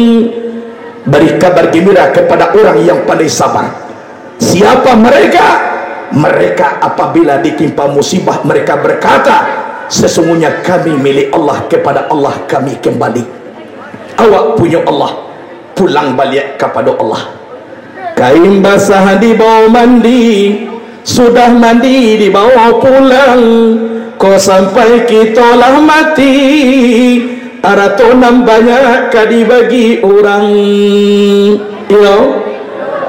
Beri kabar gembira kepada orang yang pandai sabar. Siapa mereka? Mereka apabila ditimpa musibah mereka berkata, sesungguhnya kami milik Allah, kepada Allah kami kembali. Awak punya Allah, pulang balik kepada Allah. Kain basah dibawa mandi, sudah mandi dibawa pulang. Kau sampai kita lah mati, aratonam banyak kadi bagi orang. Yo,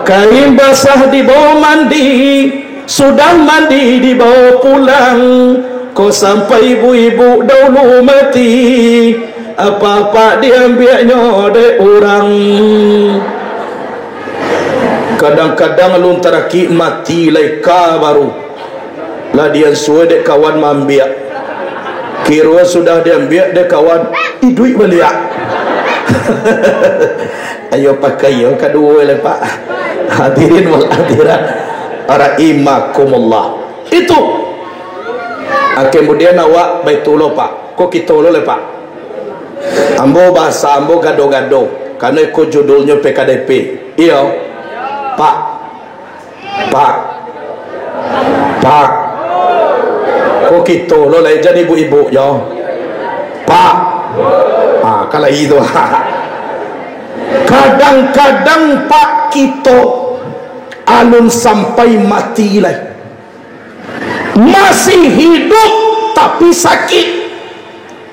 kain basah dibawa mandi, sudah mandi dibawa pulang. Kau sampai ibu-ibu dahulu mati, apa-apa diambilnya de orang. Kadang-kadang alun taraki mati laika baru lah dia suai dek kawan mambiak. Kira sudah diambil dek kawan duit balik. Ayo pakai yo kedua le pak. Hadirin wal hadirat rahimakumullah. Itu kemudian awak baitullah pak. Kok kita lo le pak. Ambo bahasa ambo gado-gado karena ikut judulnya PKDP. Iya. Pak, kok kita lo lah jadi ibu-ibu yo, Pak, kalau itu, kadang-kadang Pak kita alun sampai mati lah, masih hidup tapi sakit,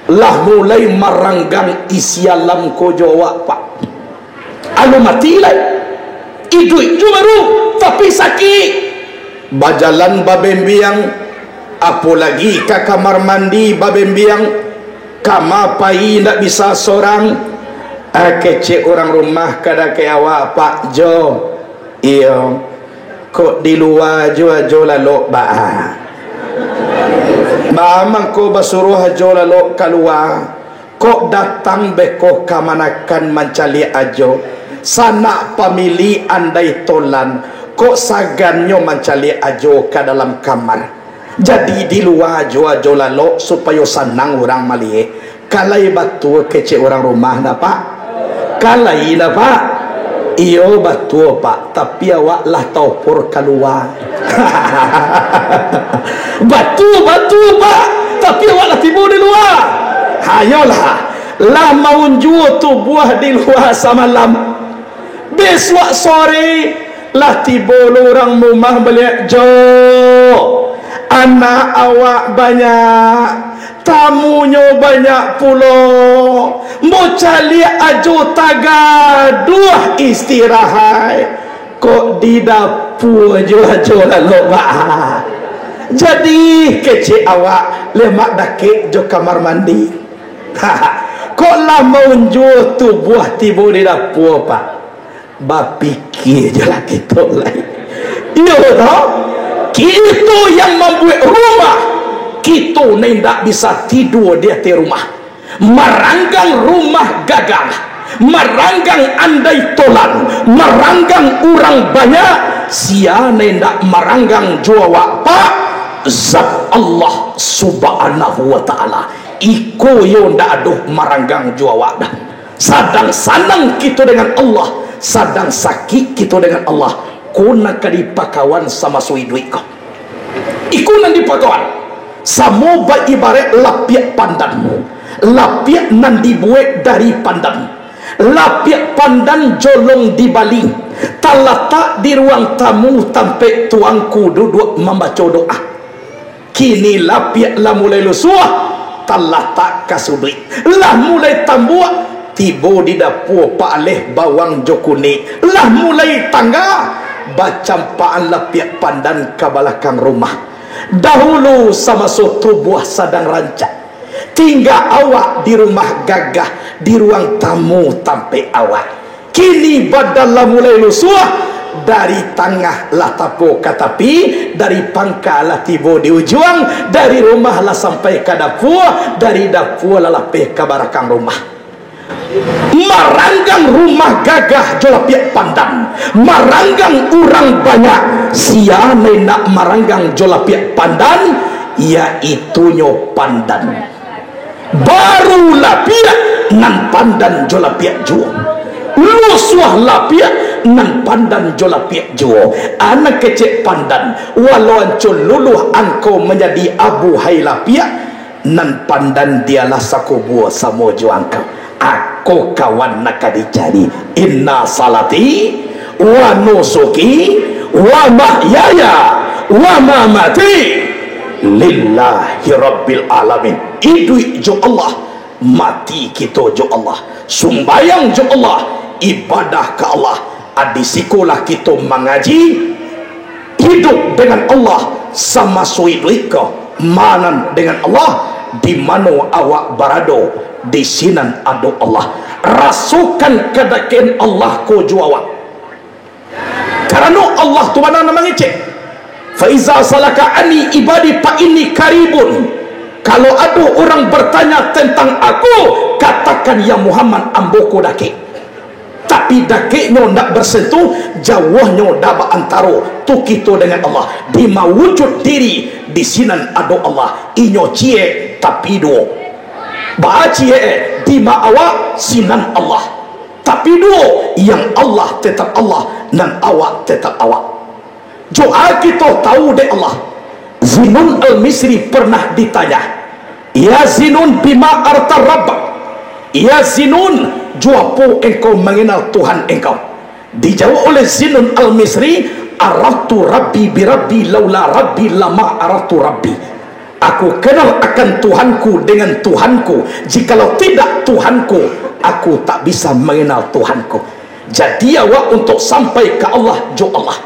lah mulai meranggang isi alam ko Jawa Pak, alun mati lah. Hidup itu baru tapi sakit, bajalan babembiang, apalagi ke kamar mandi babembiang, kamar pai tak bisa seorang. Kecik orang rumah kada ke awak Pak Jo, iyo kok di luar jo lalu ba mamang ko basuruh jo lalu keluar, kok datang beko kamanakan mencari ajo sana pamili andai tolan, kok sagannya mencari ajo ke dalam kamar. Jadi di luar ajo lalu supaya senang orang malie. Kalai batu kecil orang rumah dah Pak, kalai dah Pak. Iyo batu Pak, tapi awak lah topor keluar. batu Pak, tapi awak lah timbul di luar. Hayolah, lah mau jual tu buah di luar semalam, besok sore lah tiba orang rumah balik, jo anak awak banyak, tamunya banyak pulau, mau cari ajo tagaduh istirahat, kok di dapur ajo loba. Jadi kecil awak lemak dakik jo kamar mandi. Kok lah mau jual tu buah tiba di dapur pak, bapikir je lah kita lain. Iya tak? Kita yang membuat rumah, kita ni tak bisa tidur di atas rumah, meranggang rumah gagal, meranggang andai tolan, meranggang orang banyak, siapa nak meranggang jawab pak zat Allah subhanahu wa ta'ala. Iko yo ndak aduh meranggang jawab dah. Sadang sanang kita dengan Allah, sadang sakit kita dengan Allah. Kuna kadi pakawan sama sui duit kau, iku nan dipakawan samo ba ibarat lapiak pandanmu, lapiak nan dibuat dari pandan, lapiak pandan jolong di Bali, talatak di ruang tamu tampe tuangku duduk membaca doa. Kini lapiak lah mulai lusuah, talatak kasubri lah mulai tambuak, tiba di dapur Pak Aleh bawang jokuni lah mulai tangga, bacampaan lapiak pandan ke belakang rumah. Dahulu sama soto buah sadang rancak, tinggal awak di rumah gagah, di ruang tamu tampe awak. Kini badan lah mulai lusuah, dari tengah lah tapo ke tepi, dari pangkal lah tiba di ujung, dari rumah lah sampai ke dapur, dari dapur lah lapih ke belakang rumah. Meranggang rumah gagah jolapiak pandan, meranggang orang banyak, siapa nak meranggang jolapiak pandan, iaitunya pandan. Baru lapiak nan pandan jolapiak jual, lusuah lapiak nan pandan jolapiak jual. Anak kecil pandan, walau ancol luluh angkau menjadi abu hai lapiak, nan pandan dialah saku buah samo juang kau. Aku kawan nak dicari. Inna salati wa nusuki wa mahyaya wa mamati lillahi rabbil alamin. Hidup jo Allah, mati kita jo Allah, sumbayang jo Allah, ibadah ke Allah. Adi sekolah kita mengaji, hidup dengan Allah sama suidwika, manan dengan Allah. Di mana awak berada, di sinan ada Allah. Rasukan kedakian Allah ko juawak, karena Allah tu mana nama ngecek. Fa iza salaka ani ibadi fa inni karibun. Kalau ada orang bertanya tentang aku, katakan ya Muhammad amboku daki. Tapi dakiknya nak bersentuh, jauhnya daba antara tu kita dengan Allah. Di mawujud diri, di sinan ada Allah. Inyo cie tapi do ba cie di ma awak sinan Allah. Tapi do yang Allah tetap Allah dan awak tetap awak. Doa kita tahu deh Allah. Zinun al-Misri pernah ditanya, ya Zinun bima arta rabbak, ya Zinun, juapo engkau mengenal Tuhan engkau? Dijawab oleh Zinun al-Misri, aratu rabbi birabbi laula rabbi lama aratu rabbi. Aku kenal akan Tuhanku dengan Tuhanku, jikalau tidak Tuhanku, aku tak bisa mengenal Tuhanku. Jadi awak untuk sampai ke Allah jo Allah.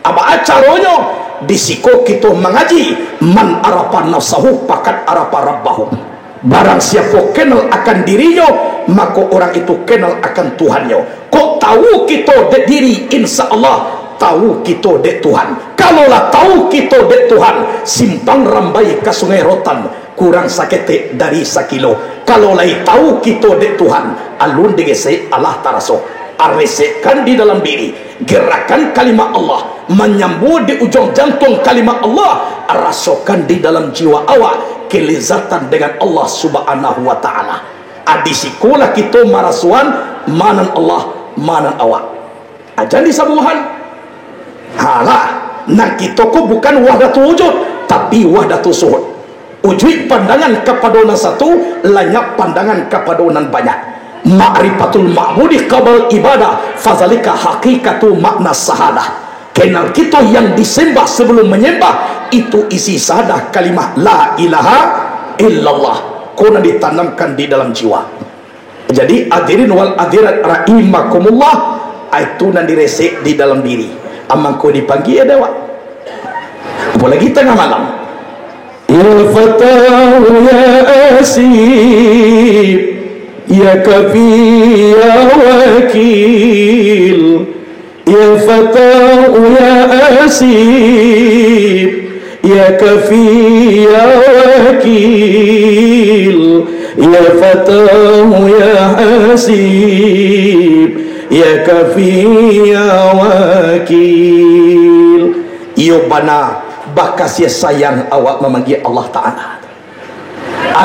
Apa caranya? Disiko kita mengaji, man arafa nafsahu pakat arafa rabbahu. Barang siapa kenal akan dirinya, maka orang itu kenal akan Tuhannya. Kok tahu kita dek diri, insya Allah tahu kita dek Tuhan. Kalaulah tahu kita dek Tuhan, simpang rambai ke sungai rotan kurang sakit dari sakilo. Kalaulah tahu kita dek Tuhan, alun degese Allah taraso, aresekan di dalam diri, gerakan kalimat Allah, menyambut di ujung jantung kalimat Allah, rasakan di dalam jiwa awak kelezatan dengan Allah subhanahu wa ta'ala. Adisikulah kita marasuan manan Allah manan awak ajan disabuhan halah. Nah kita ko bukan wahdatul wujud tapi wahdatul suhud. Ujui pandangan kepada orang satu, lanyap pandangan kepada orang banyak. Ma'rifatul ma'budi qabl ibadah, fazalika hakikatu makna sahadah. Kenal kita yang disembah sebelum menyembah, itu isi sahadah kalimah la ilaha illallah. Kona ditanamkan di dalam jiwa. Jadi hadirin wal hadirat rahimakumullah, itu nan diresek di dalam diri. Amang ko dipanggil ya dewa. Apalagi tengah malam. Ya fatahu ya asib, ya kafi ya wakil. Ya fatahu ya asib, ya kafi ya wakil. Ya fatahu ya asib, ya kafi ya wakil. Iyo bana bakas ya sayang awak memanggil Allah Ta'ala.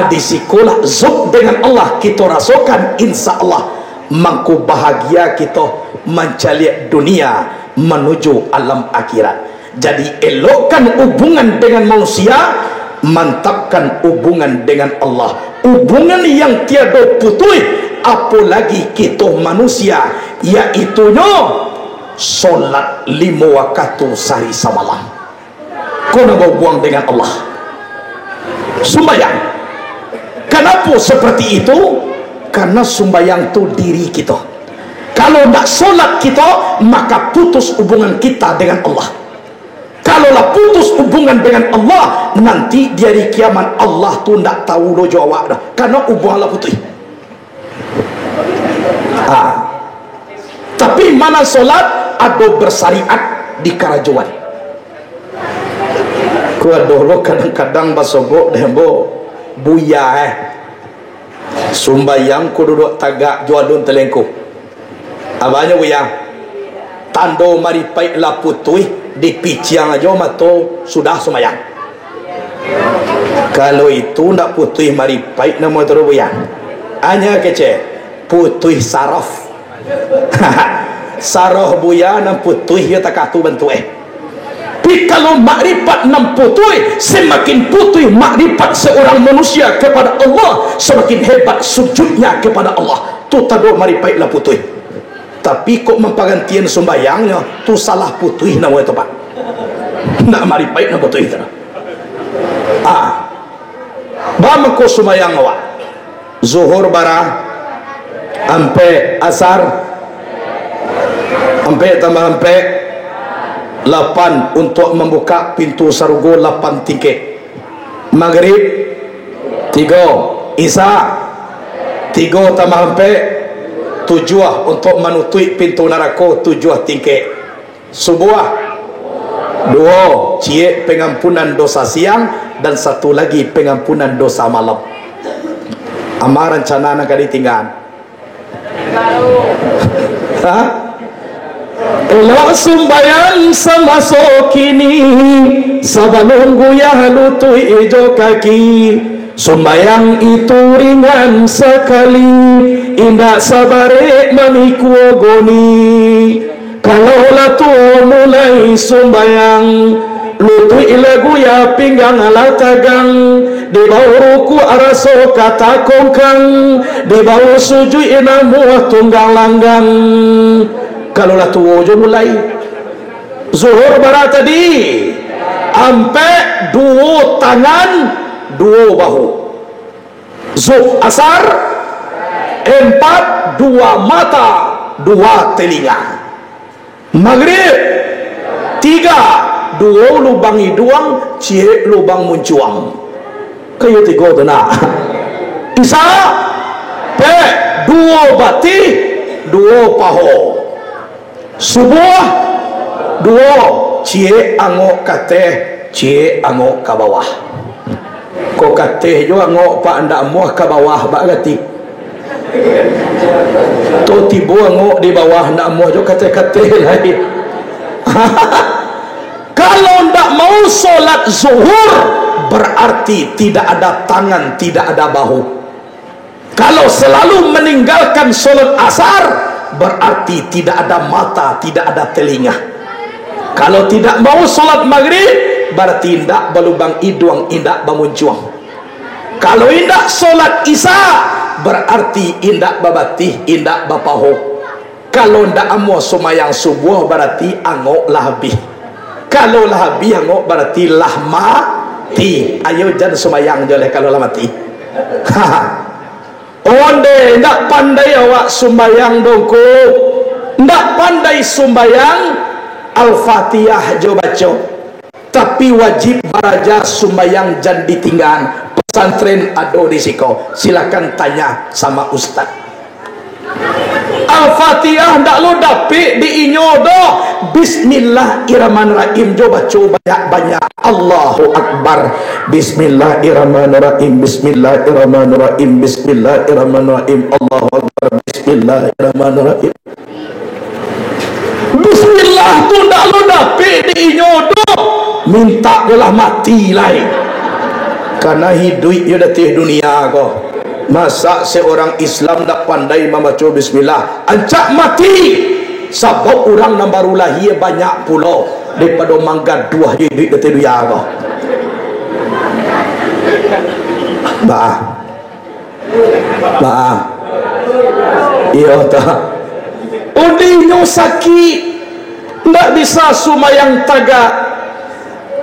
Adi sikolah zub dengan Allah kita rasakan, insya Allah mangku bahagia kita mencari dunia menuju alam akhirat. Jadi elokkan hubungan dengan manusia, mantapkan hubungan dengan Allah, hubungan yang tiada putus. Apalagi kita manusia, yaitunya solat 5 waktu sehari semalam. Kau nak buang dengan Allah, sembahyang. Kenapa seperti itu? Karena sembahyang itu diri kita. Kalau tak solat kita, maka putus hubungan kita dengan Allah. Kalaulah putus hubungan dengan Allah, nanti di hari kiamat Allah tu tak tahu dojo awak dah, karena hubungan Allah putus. Tapi mana solat ada bersyariat di kerajuan. Ku dulu kadang-kadang basogok dembo buya sumbayang ku duduk tagak jualun telengku. Abanya buya tando maripai la putui di piciang aja mato sudah sumbayang. Kalau itu ndak putui maripai nama terus buya. Hanya kece putui saraf. Saraf buya nam putui ya takatu bentuk Tapi kalau makrifat nam putui, semakin putui makrifat seorang manusia kepada Allah, semakin hebat sujudnya kepada Allah. Tu tado makrifat lah putui. Tapi kok mempergantian sembayangnya, tu salah putui nama itu pak. Nak makrifat nam putui itu. Bama ko sembayang awak. Zuhur bara, ampe asar, ampe tambah ampe 8 untuk membuka pintu sargo 8 tiket. Maghrib 3, Isya 3 tambah sampai 7 untuk menutup pintu neraka 7 tiket. Subuh 2 cie pengampunan dosa siang dan 1 lagi pengampunan dosa malam. Amar rencana nak ditinggal. Elok sumbayang semasuk kini, sebelum guyah lutut ijo kaki. Sumbayang itu ringan sekali, indah sabare maniku goni. Kalau latu mulai sumbayang, lutut lagu ya pinggang ala tagang. Di bawah ruku araso kata kongkang, di bawah sujud inamu tunggang langgang. Kalau lah tua je mulai zuhur barat tadi sampai 2 tangan 2 bahu, zuhur asar 4 2 mata 2 telinga, maghrib 3 2 lubang hidung cie lubang muncuang kayu 3 tenang. Isya 2 bati 2 paho, subuh 2 cie angok kateh cie angok ke bawah. Kok kateh jo angok pak ndak muah ke bawah bak gati. Tu tibu angok di bawah ndak muah jo kateh-kateh lagi. Kalau ndak mau solat zuhur berarti tidak ada tangan, tidak ada bahu. Kalau selalu meninggalkan solat asar berarti tidak ada mata, tidak ada telinga. Kalau tidak mau solat maghrib berarti tidak berlubang hidung, tidak bermuncuang. Kalau indak solat isya berarti indak babati, indak bapaho. Kalau ndak amo sumayang subuh berarti angok lah habis. Kalau lah habis angok berarti lah mati. Ayo jangan sumayang joleh kalau lah mati. Onde ndak pandai awak sumayang dongko, ndak pandai sumayang Al-Fatihah jo baca. Tapi wajib baraja sumayang jangan ditinggal. Pesantren ada risiko. Silakan tanya sama ustaz. Al-Fatihah ndak lo dapik diinyo doh. Bismillahirrahmanirrahim jo baca banyak-banyak. Allahu Akbar. Bismillahirrahmanirrahim. Bismillahirrahmanirrahim. Bismillahirrahmanirrahim. Allahu Akbar. Bismillahirrahmanirrahim. Bismillah tu ndak lo dapik diinyo doh. Minta gelah mati lain. Karena hidup dia datih dunia ko. Masa seorang Islam tak pandai membaca bismillah ancak mati. Sebab orang yang baru lahir banyak pulau daripada manggaduh hidup datih dunia ko. Iya tak. Udinyo sakit tak bisa sumayang tagak.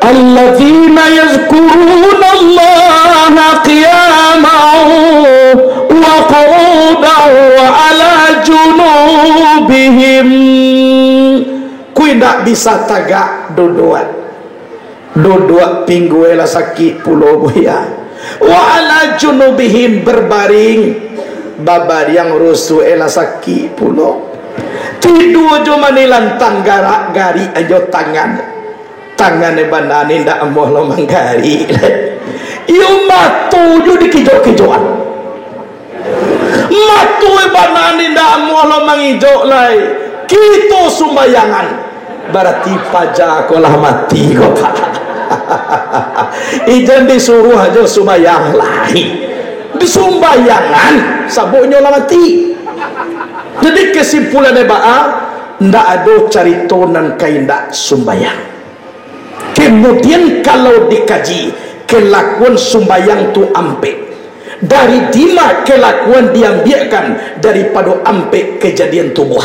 Alladzina yazkuruna Allah qiyaman wa qu'udan wa ala junubihim. Kui tak bisa tagak duduk pinggu ela sakit pulau buaya. Wa ala junubihim berbaring babar yang rusuh ela sakit pulau. Tidur jo manilantang garak gari ajo tangan banani ndak amoh lo manggari. Yo matu jo dikijok-kijokan. Matu banani ndak amoh lo mangijok lai. Kita sumbayangan berarti pajak kolah mati kok. Ijan disuruh aja sumbayang lain. Disumbayangan sabuknya lah mati. Jadi kesimpulannya ba'a ndak ada carito nan kaindak sumbayang. Kemudian kalau dikaji kelakuan sumbayang tu ampe dari dima kelakuan diambilkan daripada ampe kejadian tubuh.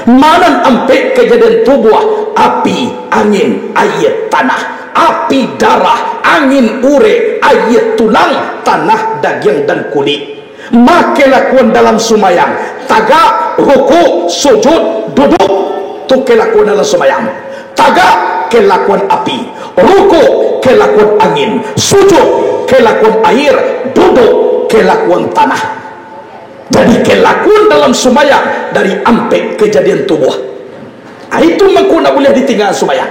Mana ampe kejadian tubuh? Api, angin, air, tanah. Api, darah, angin, ure, air, tulang, tanah, daging dan kulit. Maka kelakuan dalam sumayang tagak, rukuk, sujud, duduk tu kelakuan dalam sumayang. Tagak kelakuan api, rukuk kelakuan angin, sujud kelakuan air, duduk kelakuan tanah. Jadi kelakuan dalam sumayang dari ampek kejadian tubuh. Itu makna boleh ditinggal sumayang.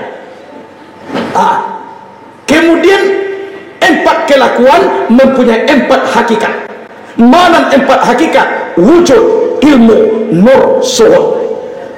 Kemudian empat kelakuan mempunyai empat hakikat. Mana empat hakikat? Wujud, ilmu, nur, suhud.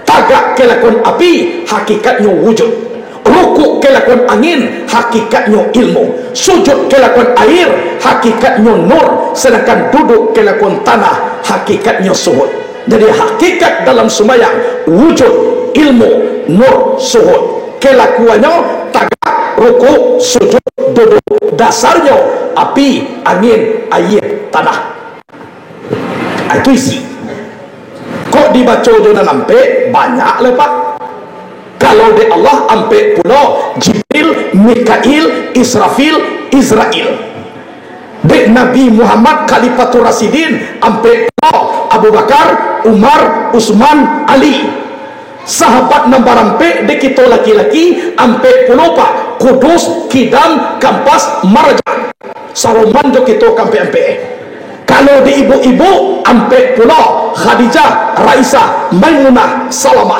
Tagak kelakuan api, hakikatnya wujud. Rukuk kelakuan angin, hakikatnya ilmu. Sujud kelakuan air, hakikatnya nur. Sedangkan duduk kelakuan tanah, hakikatnya suhud. Jadi hakikat dalam sembahyang wujud, ilmu, nur, suhud. Kelakuannya tagak, rukuk, sujud, duduk. Dasarnya api, angin, air, tanah. Itu isi. Kok dibaca dengan ampe banyak lepak. Kalau di Allah ampe pulau Jibril, Mikail, Israfil, Israel. Di Nabi Muhammad Khalifatul Rasidin ampe pulau Abu Bakar, Umar, Usman, Ali. Sahabat nomor ampe di kita laki-laki ampe pulau Pak Kudus, Kidam, Kampas, Marjan. Saruman jo kita ampe-ampe. Kalau di ibu-ibu ampe pulau Khadijah, Raisah, Maimunah, Salamah.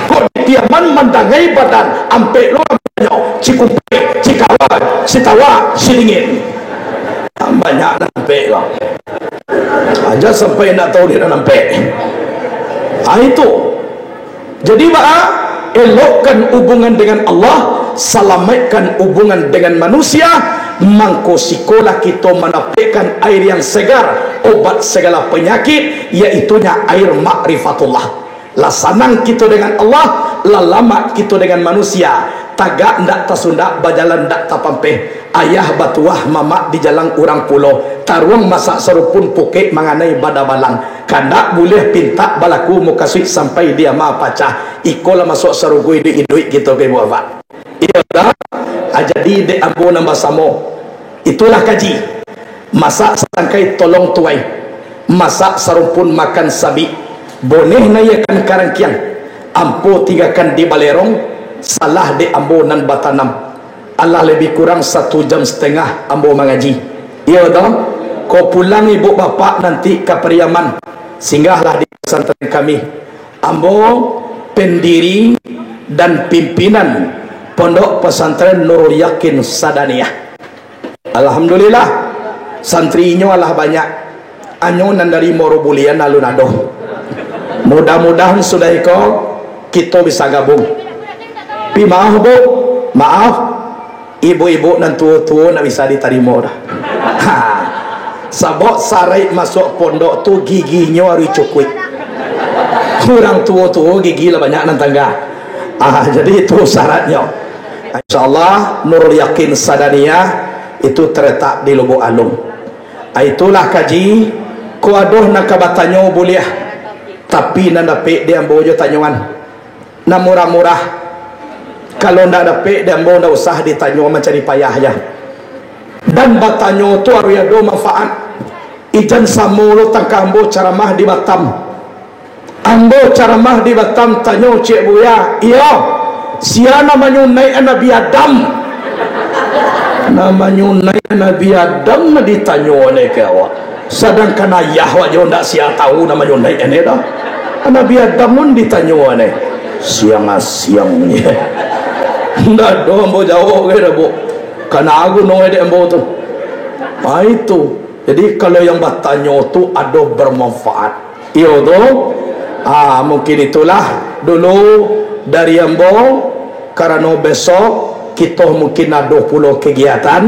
Kok di Tiaman mendangai badan ampe lo ampenyo Cikumpai, Cikawa, Citawa, Silingin. Banyak ampe lah. Aja sampai nak tahu dia ampe. Itu. Jadi elokkan hubungan dengan Allah, selamatkan hubungan dengan manusia. Mangko sikolah kita menapikkan air yang segar, obat segala penyakit, yaitunya air ma'rifatullah. Lah senang kita dengan Allah, lah lama kita dengan manusia. tagak ndak tasunda bajalan ndak tapampeh, ayah batuah mama di jalan urang pulau, taruang masak serupun pukek mengenai badabalang, kandak boleh pinta balaku mukasih sampai dia ma pacah, ikola masuk serugui duit gitu ke bapak. Iya dah, jadi de ambo nambah samo, itulah kaji. Masak sangkai tolong tuai, masak serupun makan sabi, boneh nayakan karangkiang, ampo tigakan di balerong, salah de ambo nan batanam. Allah lebih kurang 1 jam setengah ambo mengaji. Iya dah, kau pulang ibu bapak nanti ke Periaman, singgahlah di pesantren kami. Ambo pendiri dan pimpinan Pondok Pesantren Nurul Yakin Sadaniyah. Alhamdulillah, santrinya Allah banyak. Anyonan dari Morobulian alun adoh. Mudah-mudahan sudah kita bisa gabung. Pi maaf bu, maaf. Ibu-ibu dan tua-tua nak bisa diterima dah. Sabok sarai masuk pondok tu giginya harus cukup. Kurang tua-tua gigi lah banyak nan tangga. Jadi itu syaratnya. InsyaAllah Nurul Yakin Sadaniyah itu terletak di Lubuk Alung. Itulah kaji ku aduh nak kabatanyo boleh, tapi nak dapat dia bojo tanyuan nak murah-murah. Kalau nak dapat dia mau ndak usah ditanyo mencari payah aja. Dan batanyo tu harus ada manfaat. Ijan samulu tangkambo ceramah di Batam. Ambo ceramah di Batam tanyo Cik Buya, iya sia namanya naik Nabi Adam, namanya naik Nabi Adam na ditanyo oleh kawa, sedangkan ayah wajah ndak sia tahu namanya naik ini dah. Nabi Adam pun ditanyo oleh siang-siangnya ndak do ambo jauh ke dah bu, karena aku nong ada ambo tu. Itu jadi kalau yang bertanya tu ada bermanfaat. Iyo tu mungkin itulah dulu dari ambo, karena besok kita mungkin ada puluh kegiatan.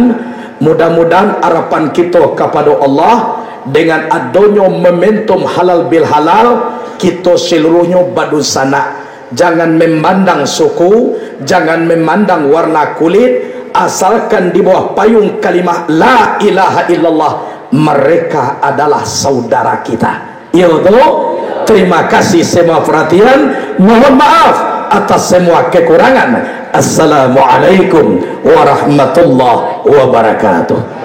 Mudah-mudahan harapan kita kepada Allah dengan adanya momentum halal bil halal, kita seluruhnya badun sana. Jangan memandang suku, jangan memandang warna kulit, asalkan di bawah payung kalimah la ilaha illallah, mereka adalah saudara kita. Itu terima kasih semua perhatian, mohon maaf atas semua kekurangan. Assalamualaikum warahmatullahi wabarakatuh.